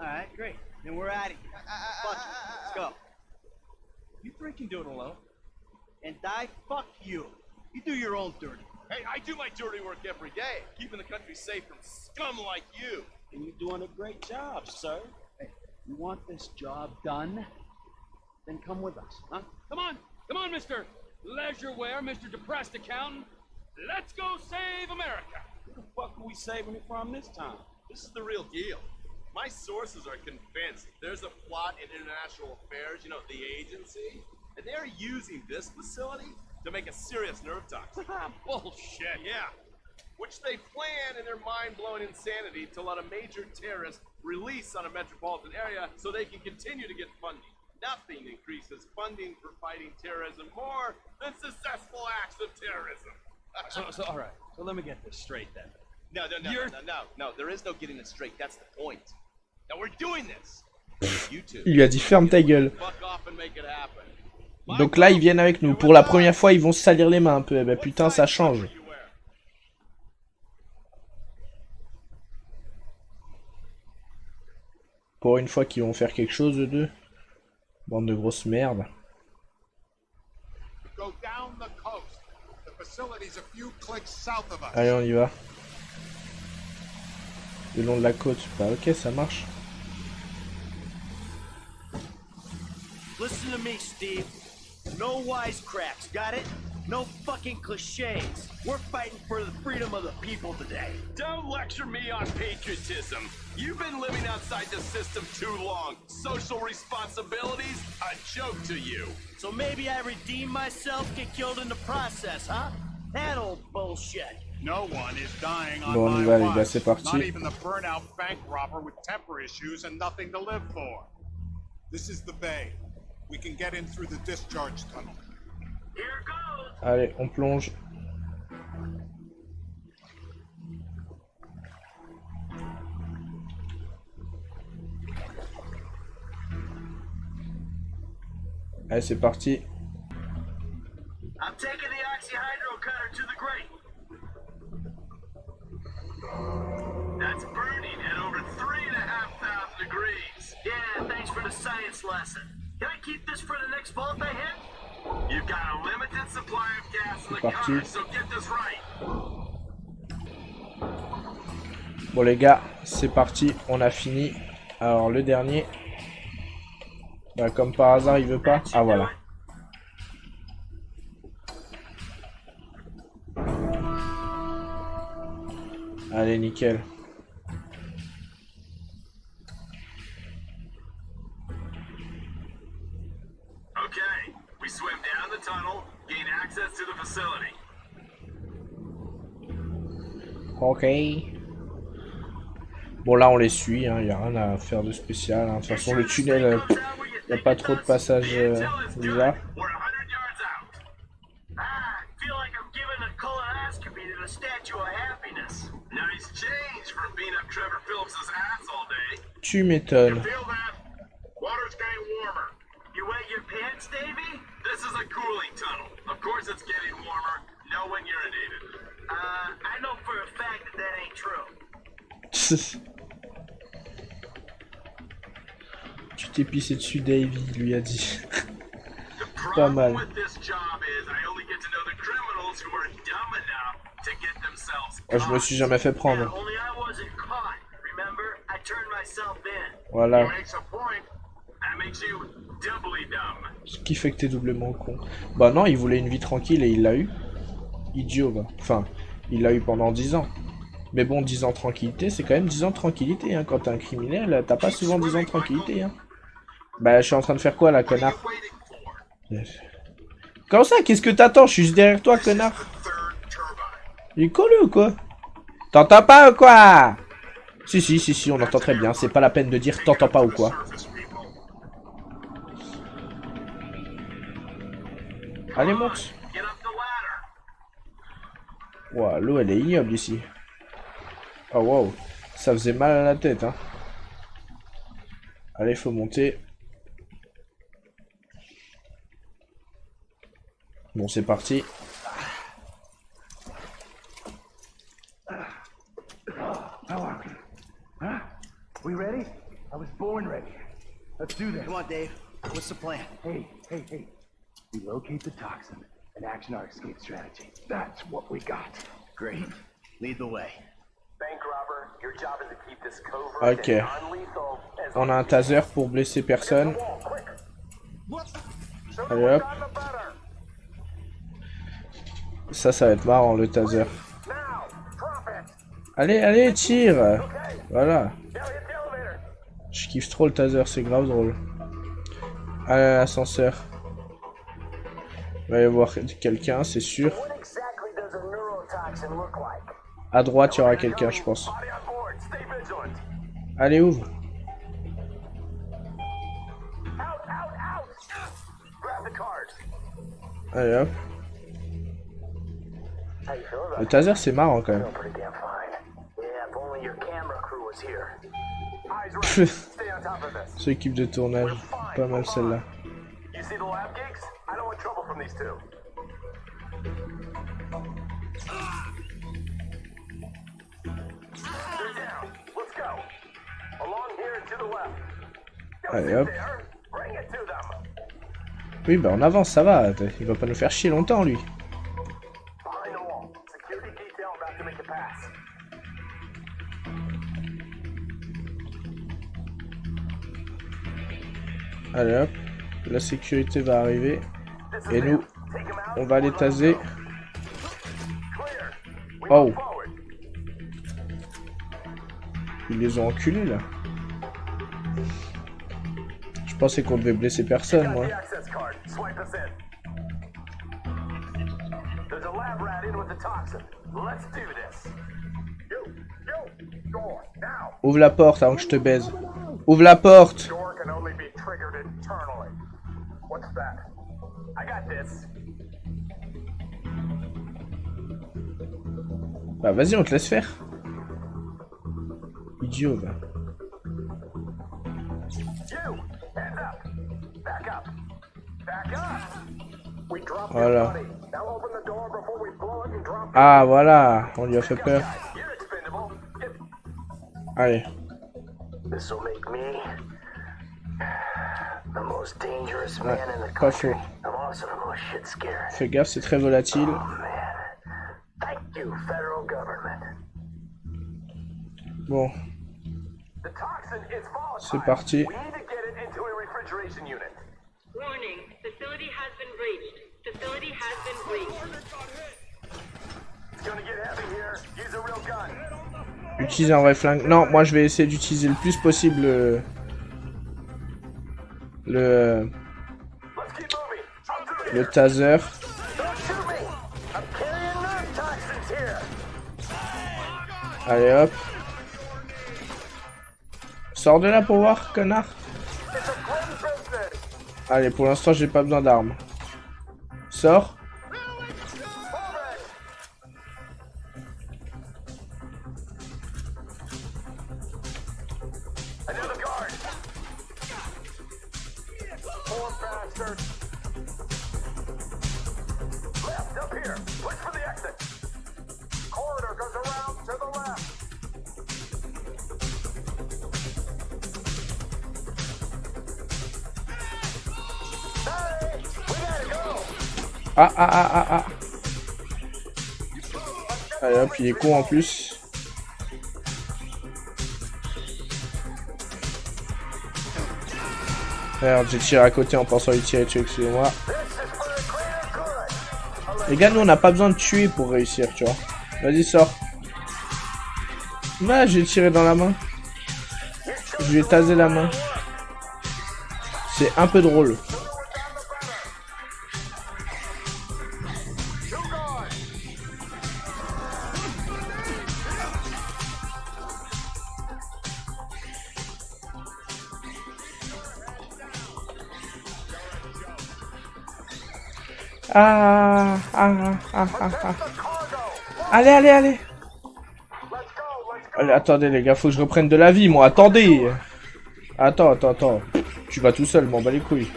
All right, great. Then we're out of here. Fuck you. Let's go. You 3 can do it alone. And die, fuck you. You do your own dirty. Hey, I do my dirty work every day, keeping the country safe from scum like you. And you're doing a great job, sir. Hey, you want this job done? Then come with us, huh? Come on, Mr. Leisureware, Mr. Depressed Accountant. Let's go save America. Who the fuck are we saving it from this time? This is the real deal. My sources are convinced there's a plot in international affairs, you know, the agency, and they're using this facility to make a serious nerve toxin. Bullshit. Yeah. Which they plan in their mind-blowing insanity to let a major terrorist release on a metropolitan area so they can continue to get funding. Nothing increases funding for fighting terrorism more than successful acts of terrorism. So all right. So let me get this straight then. No, there is no getting it straight. That's the point. Now we're doing this. You two. Il lui a dit ferme ta gueule. Fuck off and make it happen. Donc là ils viennent avec nous. Pour la première fois ils vont se salir les mains un peu. Eh ben putain ça change. Pour une fois qu'ils vont faire quelque chose eux deux. Bande de grosses merdes. Go down the coast. The facility's a few clicks south of us. Allez on y va. Le long de la côte. Bah ok ça marche. Listen to me, Steve. No wisecracks, got it? No fucking cliches. We're fighting for the freedom of the people today. Don't lecture me on patriotism. You've been living outside the system too long. Social responsibilities, a joke to you. So maybe I redeem myself, get killed in the process, huh? That old bullshit. No one is dying on Bon on y my va les gars watch. c'est Not parti. even the burnout bank robber with temper issues and nothing to live for. This is the bay. We can get in through the discharge tunnel. Here goes. Allez on plonge. Allez c'est parti. I'm taking the oxyhydro cutter to the grate. That's burning at over 3,500 degrees. Yeah, thanks for the science lesson. Can I keep this for the next vault I hit? You've got a limited supply of gas in the Parti. car, so get this right. Bon les gars, c'est parti, on a fini. Alors le dernier, bah, comme par hasard il veut pas. Ah voilà. Allez nickel. Okay, we swim down the tunnel, gain access to the facility. Ok. Bon là on les suit, hein, y a rien à faire de spécial. Hein. De toute façon le tunnel, y a pas trop de passages Until it's good, là. we're 100 yards out. I feel like I'm giving a colonoscopy to the Statue of Happiness. Nice change from beating up Trevor Phillips' ass all day. Tu m'étonnes. Feel that? Water's getting warmer. You wet your pants, Davey? This is a cooling tunnel. Of course it's getting warmer. No one urinated. I know for a fact that ain't true. Tu t'es pissé dessus, Dave, il lui a dit. Pas mal. Oh, je me suis jamais fait prendre. Voilà. Ce qui fait que t'es doublement con. Bah non, il voulait une vie tranquille et il l'a eu. Idiot, bah. Enfin, il l'a eu pendant 10 ans. Mais bon, 10 ans de tranquillité, c'est quand même 10 ans de tranquillité, hein. Quand t'es un criminel, t'as pas souvent 10 ans de tranquillité, hein. Bah, je suis en train de faire quoi, là, connard? Comment ça? Qu'est-ce que t'attends? Je suis juste derrière toi, connard. Il est collé ou quoi? T'entends pas ou quoi? Si, on entend très bien. C'est pas la peine de dire t'entends pas ou quoi. Allez, monte. Ouah, l'eau, elle est ignoble ici. Oh, wow. Ça faisait mal à la tête, hein. Allez, faut monter. Bon, c'est parti. We ready? I was born ready. Let's do this. Come on, Dave. What's the plan? Hey. We locate the toxin and action our escape strategy. That's what we got. Great. Lead the way. Bank robber, your job is to keep this covert Ok. and non-lethal as On a un taser pour blesser personne. Allez hop. Ça va être marrant le taser. Allez, tire. Voilà. Je kiffe trop le taser, c'est grave drôle. Allez, l'ascenseur. On va aller voir quelqu'un, c'est sûr. À droite, il y aura quelqu'un, je pense. Allez, ouvre. Allez, hop. Le taser, c'est marrant quand même. Ce équipe de tournage, pas mal celle-là. Allez hop. Oui, bah on avance, ça va. Il va pas nous faire chier longtemps, lui. Allez hop, la sécurité va arriver. Et nous, on va les taser. Oh. Ils les ont enculés là. Je pensais qu'on devait blesser personne, moi. Ouvre la porte avant que je te baise. Ouvre la porte. Bah vas-y, on te laisse faire. Idiot, va. Voilà. Ah voilà, on lui a fait peur. Allez. Ouais, pas faux. Fais gaffe, c'est très volatile. Bon. C'est parti. Utiliser un vrai flingue. Non, moi je vais essayer d'utiliser le plus possible le taser. Allez hop. Sors de là pour voir, connard. Allez, pour l'instant j'ai pas besoin d'armes. Sors. Ah, ah, ah, ah, ah. Allez hop, il est con en plus. Merde, j'ai tiré à côté en pensant y tirer dessus, excusez-moi. Les gars, nous on n'a pas besoin de tuer pour réussir, tu vois. Vas-y, sors. Va, j'ai tiré dans la main. Je lui ai tasé la main. C'est un peu drôle. Ah, ah, ah, ah, ah. Allez, allez, allez. Allez, attendez les gars, faut que je reprenne de la vie, moi. Attendez. Attends, attends, attends. Tu vas tout seul, m'en bats les couilles.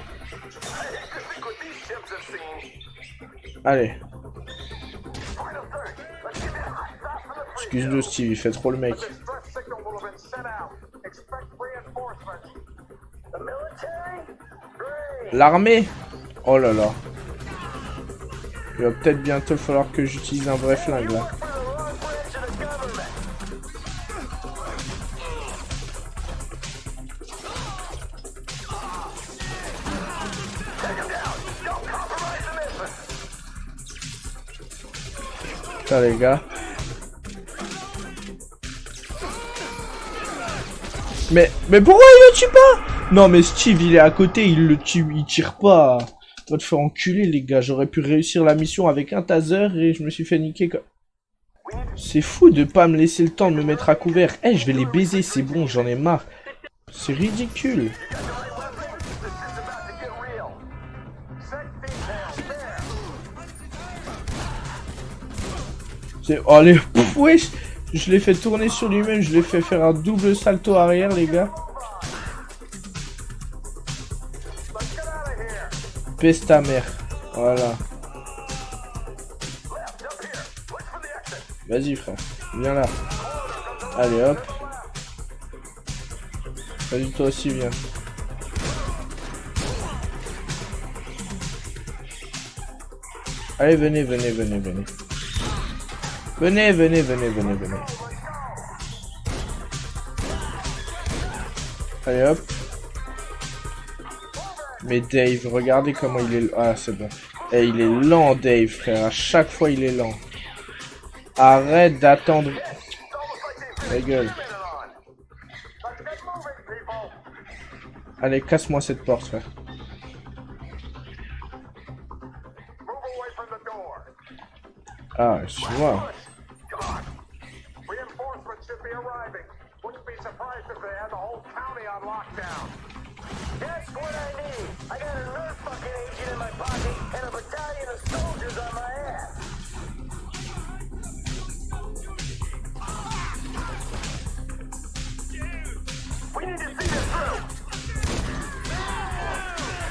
Allez. Excuse-le, Steve, il fait trop le mec. L'armée? Oh là là. Il va peut-être bientôt falloir que j'utilise un vrai flingue là. Putain les gars. Mais pourquoi il le tue pas? Non mais Steve il est à côté, il le tue, il tire pas. Va te faire enculer les gars, j'aurais pu réussir la mission avec un taser et je me suis fait niquer comme... C'est fou de pas me laisser le temps de me mettre à couvert. Eh, je vais les baiser, c'est bon, j'en ai marre. C'est ridicule. C'est... Oh allez, wesh. Je l'ai fait tourner sur lui-même, je l'ai fait faire un double salto arrière les gars. Peste ta mère. Voilà. Vas-y frère. Viens là. Allez hop. Vas-y toi aussi viens. Allez venez, venez, venez, venez. Venez, venez, venez, venez, venez. Allez hop. Mais Dave, regardez comment il est... Ah, c'est bon. Et il est lent, Dave, frère. À chaque fois, il est lent. Arrête d'attendre. Ta gueule. Allez, casse-moi cette porte, frère. Ah, suis-moi.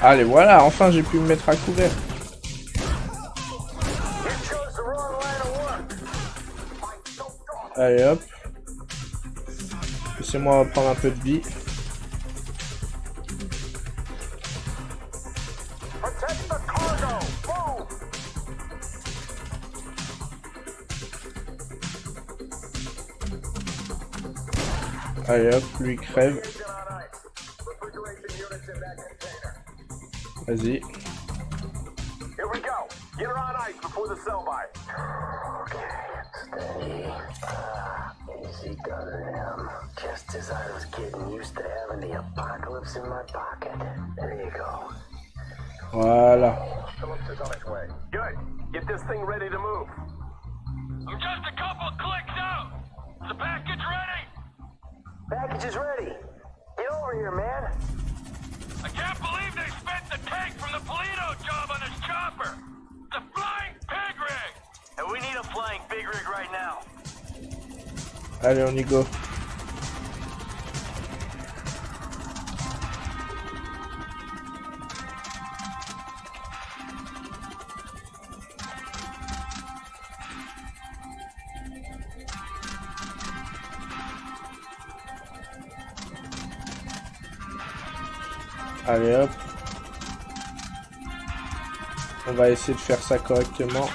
Allez, voilà, enfin j'ai pu me mettre à couvert. Allez hop. Laissez-moi prendre un peu de vie. Allez hop, lui crève. Vas-y. Here we go. Get her on ice before the sell by. Okay, steady. Easy gunner him. Just as I was getting used to having the apocalypse in my pocket. There you go. Voilà. Good. Get this thing ready to move. I'm just a couple clicks out. Is the package ready? Package is ready. Get over here, man. I can't believe they spent the tank from the Polito job on this chopper. The flying pig rig. And we need a flying pig rig right now. Allez, on y go. Allez hop. On va essayer de faire ça correctement.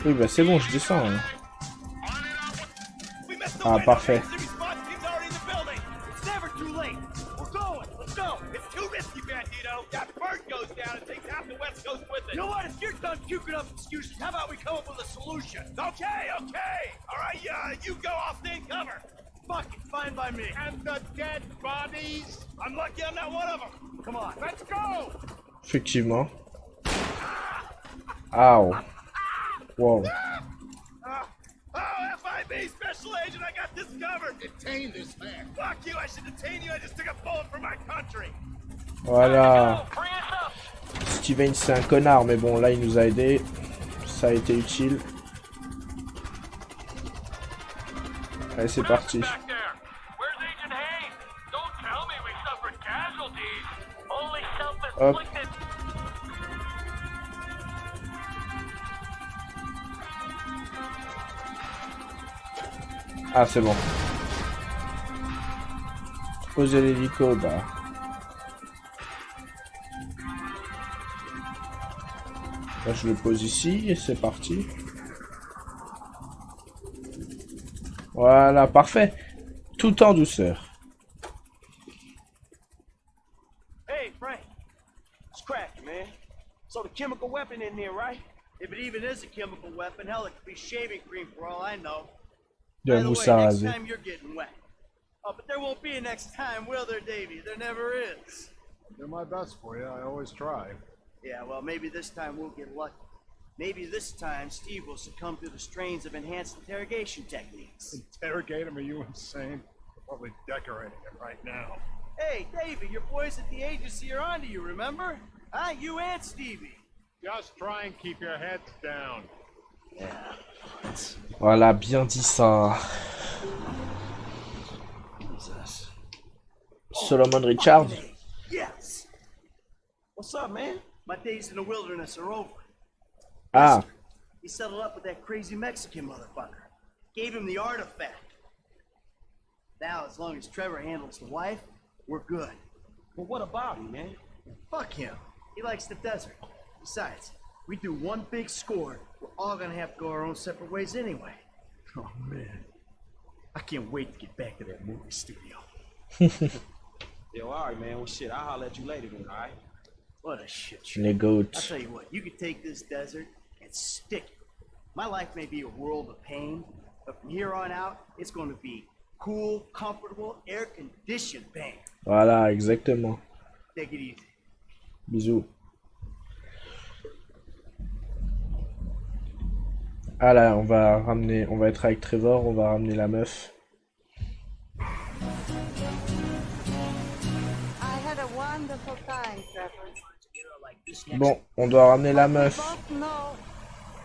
Oui, bah c'est bon, je descends. Hein. Ah, parfait. You know what? If you're done puking up excuses, how about we come up with a solution? Okay. All right, you go. I'll stay in cover. Fuck it, fine by me. And the dead bodies? I'm lucky I'm not one of them. Come on. Let's go! Effectivement. Ow. Wow. FIB Special Agent, I got this covered. Detain this man. Fuck you, I should detain you. I just took a bullet for my country. Voilà. Steven c'est un connard, mais bon là il nous a aidé. Ça a été utile. Allez c'est parti. Hop. Ah c'est bon. Poser l'hélico, bah. Là, je le pose ici et c'est parti. Voilà, parfait. Tout en douceur. Hey, Frank. It's cracking, man. So the chemical weapon in there, right? If it even is a chemical weapon, hell, it could be shaving cream for all I know. De By the mousse way, à next raser. time you're getting wet. Oh, but there won't be a next time, will there, Davey? There never is. Do my best for you. I always try. Yeah, well, maybe this time we'll get lucky. Maybe this time Steve will succumb to the strains of enhanced interrogation techniques. Interrogate him? Are you insane? We're probably decorating him right now. Hey, Davey, your boys at the agency are onto you, remember? Huh? You and Stevie. Just try and keep your heads down. Yeah. Voilà, bien dit ça. Jesus. Solomon Richard. Yes. What's up, man? My days in the wilderness are over. Ah, He settled up with that crazy Mexican motherfucker. Gave him the artifact. Now, as long as Trevor handles the wife, we're good. But what about him, man? Fuck him. He likes the desert. Besides, we do one big score, we're all gonna have to go our own separate ways anyway. Oh, man. I can't wait to get back to that movie studio. Yo, all right, man. Well, shit, I'll holler at you later then, all right? What a shit show. les I'll goats. tell you what, you could take this desert and stick it. My life may be a world of pain, but from here on out, it's going to be cool, comfortable, air-conditioned pain. Voilà, exactement. Take it easy. Bisous. Ah là, on va être avec Trevor, on va ramener la meuf. I had a wonderful time, Trevor. Bon, on doit ramener la meuf Both know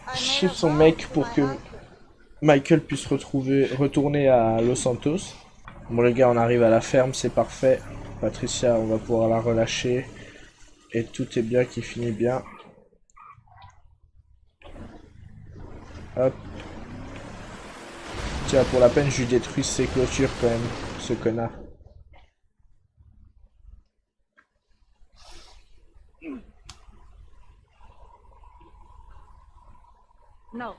I made chez a son vow mec to pour my que uncle. Michael puisse retourner à Los Santos. Bon les gars, on arrive à la ferme, c'est parfait. Patricia, on va pouvoir la relâcher. Et tout est bien qui finit bien. Hop. Tiens, pour la peine, je lui détruis ses clôtures quand même, ce connard. No.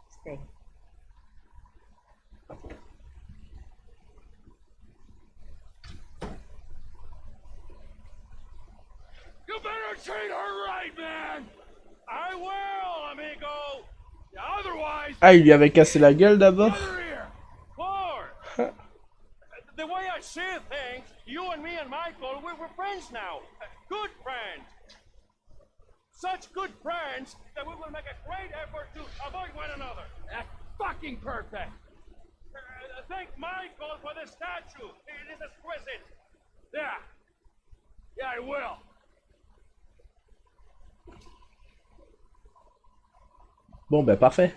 Stay. You better treat her right, man! I will, amigo! Otherwise, Ah, il lui avait cassé la gueule d'abord. other ear! Lord! The way I see things, you and me and Michael, we're friends now. Good friends. Such good friends that we will make a great effort to avoid one another. That's fucking perfect. Thank Michael for the statue. It is exquisite. Yeah. Yeah, I will. Bon, bah parfait.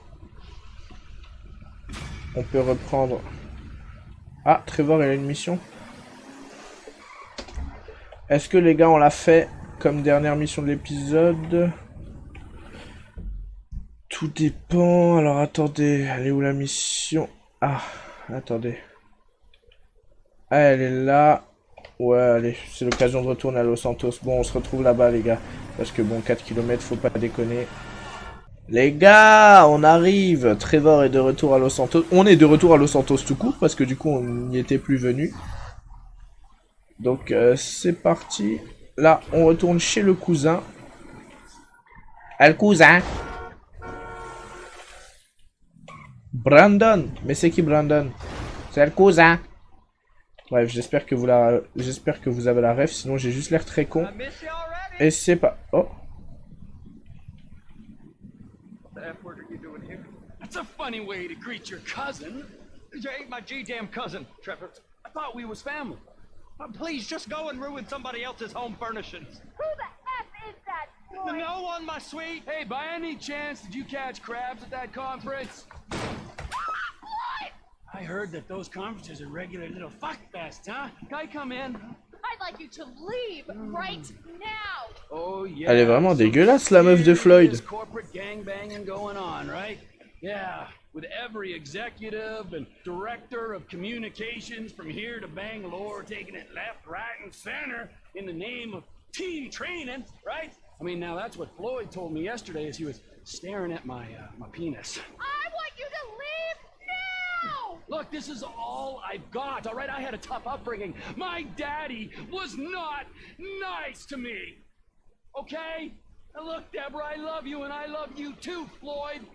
On peut reprendre... Ah, Trevor, il a une mission. Est-ce que les gars, on l'a fait comme dernière mission de l'épisode? Tout dépend. Alors, attendez. Elle est où la mission? Ah, attendez. Ah, elle est là. Ouais, allez, c'est l'occasion de retourner à Los Santos. Bon, on se retrouve là-bas, les gars. Parce que bon, 4 km, faut pas déconner. Les gars, on arrive. Trevor est de retour à Los Santos. On est de retour à Los Santos tout court, parce que du coup, on n'y était plus venu. Donc, c'est parti. Là, on retourne chez le cousin. Ah, le cousin. Brandon. Mais c'est qui Brandon? C'est le cousin. Bref, j'espère que vous avez la ref, sinon j'ai juste l'air très con. Et c'est pas... Oh. That's a funny way to greet your cousin. You ain't my G-damn cousin, Trevor. I thought we was family. Please, just go and ruin somebody else's home furnishings. Who the F is that, Floyd? No one, my sweet. Hey, by any chance, did you catch crabs at that conference? I heard that those conferences are regular little fuckfests, huh? Can I come in? I'd like you to leave right now. Oh yeah. Elle est vraiment dégueulasse, la meuf de Floyd. There's corporate gangbanging going on, right? Yeah, with every executive and director of communications from here to Bangalore taking it left, right, and center in the name of team training, right? I mean, now that's what Floyd told me yesterday as he was staring at my penis. I want you to leave now. Look, this is all I've got, all right? I had a tough upbringing. My daddy was not nice to me, okay? Now look, Deborah, I love you, and I love you too, Floyd.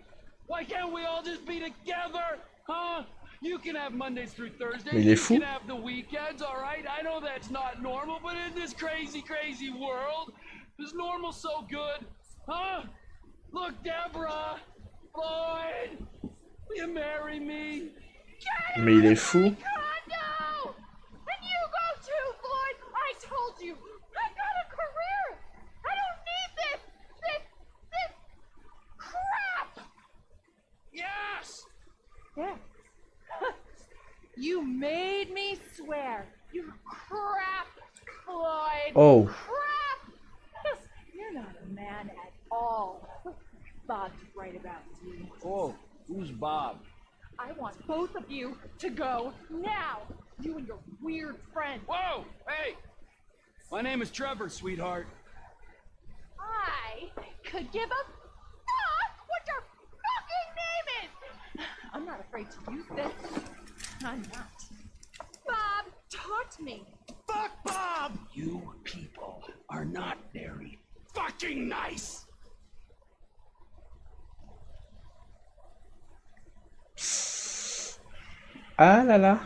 Why can't we all just be together, huh? You can have Mondays through Thursdays, Mais il est fou. you can have the weekends, all right? I know that's not normal, but in this crazy, crazy world, is normal so good, huh? Look, Deborah, Floyd, will you marry me? Mais il est fou. Condo! And you go too, Floyd! I told you! I've got a career! I don't need this crap! Yes! Yeah. You made me swear. You crap, Floyd. Oh. Crap! You're not a man at all. Bob's right about you. Oh, who's Bob? I want both of you to go now. You and your weird friend. Whoa! Hey! My name is Trevor, sweetheart. I could give a fuck what your fucking name is. I'm not afraid to use this. I'm not. Bob, talk to me. Fuck Bob! You people are not very fucking nice! Ah là là.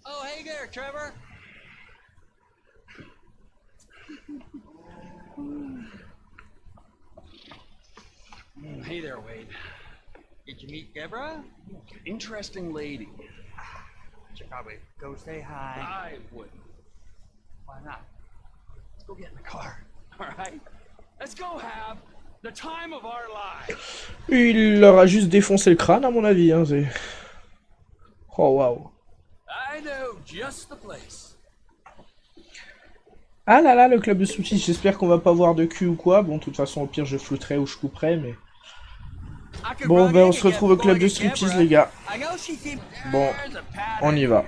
Oh, hey there, Trevor. Hey there, Wade. Did you meet Deborah? Interesting lady. Should probably go say hi. I wouldn't. Why not? Let's go get in the car. Alright? Let's go have the time of our lives. Il leur a juste défoncé le crâne, à mon avis. Hein, c'est... Oh, waouh. I know just the place. Ah là là, le club de striptease. J'espère qu'on va pas voir de cul ou quoi. Bon, de toute façon, au pire, je flouterai ou je couperai, mais... Bon, ben, on se retrouve au club de striptease, les gars. Bon, on y va.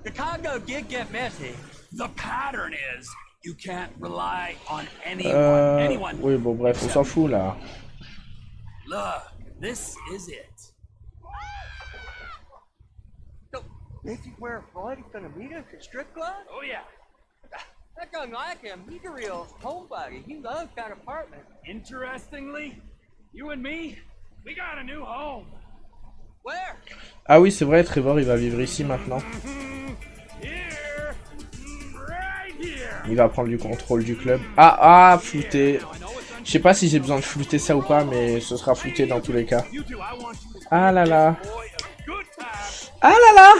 The Congo did get messy. The pattern is you can't rely on anyone. Oui, bon, bref, on s'en fout, là. Look, this is it. So, this is where Floyd is gonna meet us at strip club? Oh yeah. That doesn't like him. He's a real homebody. He loves that apartment. Interestingly, you and me, we got a new home. Where? Ah oui, c'est vrai, Trevor, il va vivre ici maintenant. Here, right here. Il va prendre du contrôle du club. Ah, flouter. Je sais pas si j'ai besoin de flouter ça ou pas, mais ce sera flouté dans tous les cas. Ah là là. Ah là là.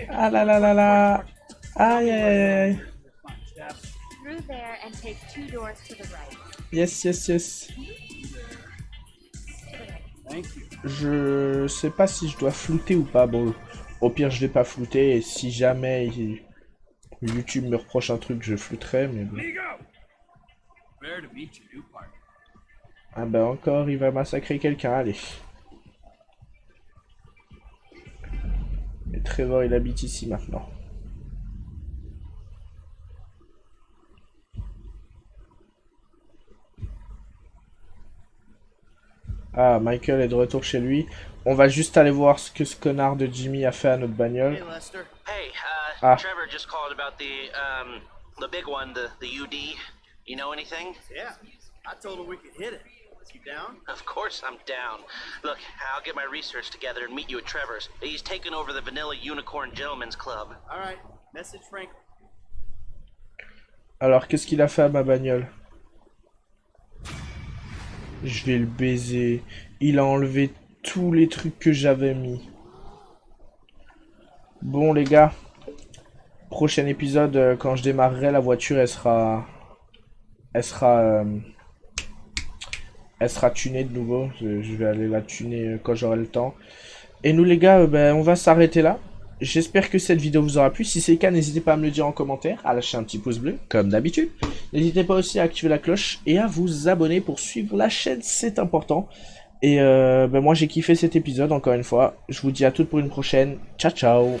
Ah là là là là. Aïe aïe aïe. Through there and take 2 doors to the right. Yes, yes, yes. Thank you. Je sais pas si je dois flouter ou pas. Bon, au pire, je vais pas flouter. Et si jamais YouTube me reproche un truc, je flouterai. Mais bon. Where to meet your new partner. Ah bah encore, il va massacrer quelqu'un. Allez. Et Trevor, il habite ici maintenant. Ah, Michael est de retour chez lui. On va juste aller voir ce que ce connard de Jimmy a fait à notre bagnole. Hey, Lester. Hey, Ah. Trevor just called about the big one, the UD. You know anything? Yeah, I told him we could hit it. You down? Of course I'm down. Look, I'll get my research together and meet you at Trevor's. He's taking over the Vanilla Unicorn Gentlemen's Club. All right, message Frank. Alors, qu'est-ce qu'il a fait à ma bagnole? Je vais le baiser. Il a enlevé tous les trucs que j'avais mis. Bon, les gars. Prochain épisode, quand je démarrerai, la voiture, elle sera tunée de nouveau. Je vais aller la tuner quand j'aurai le temps. Et nous, les gars, on va s'arrêter là. J'espère que cette vidéo vous aura plu. Si c'est le cas, n'hésitez pas à me le dire en commentaire, à lâcher un petit pouce bleu, comme d'habitude. N'hésitez pas aussi à activer la cloche et à vous abonner pour suivre la chaîne, c'est important. Et moi, j'ai kiffé cet épisode, encore une fois. Je vous dis à toutes pour une prochaine. Ciao, ciao.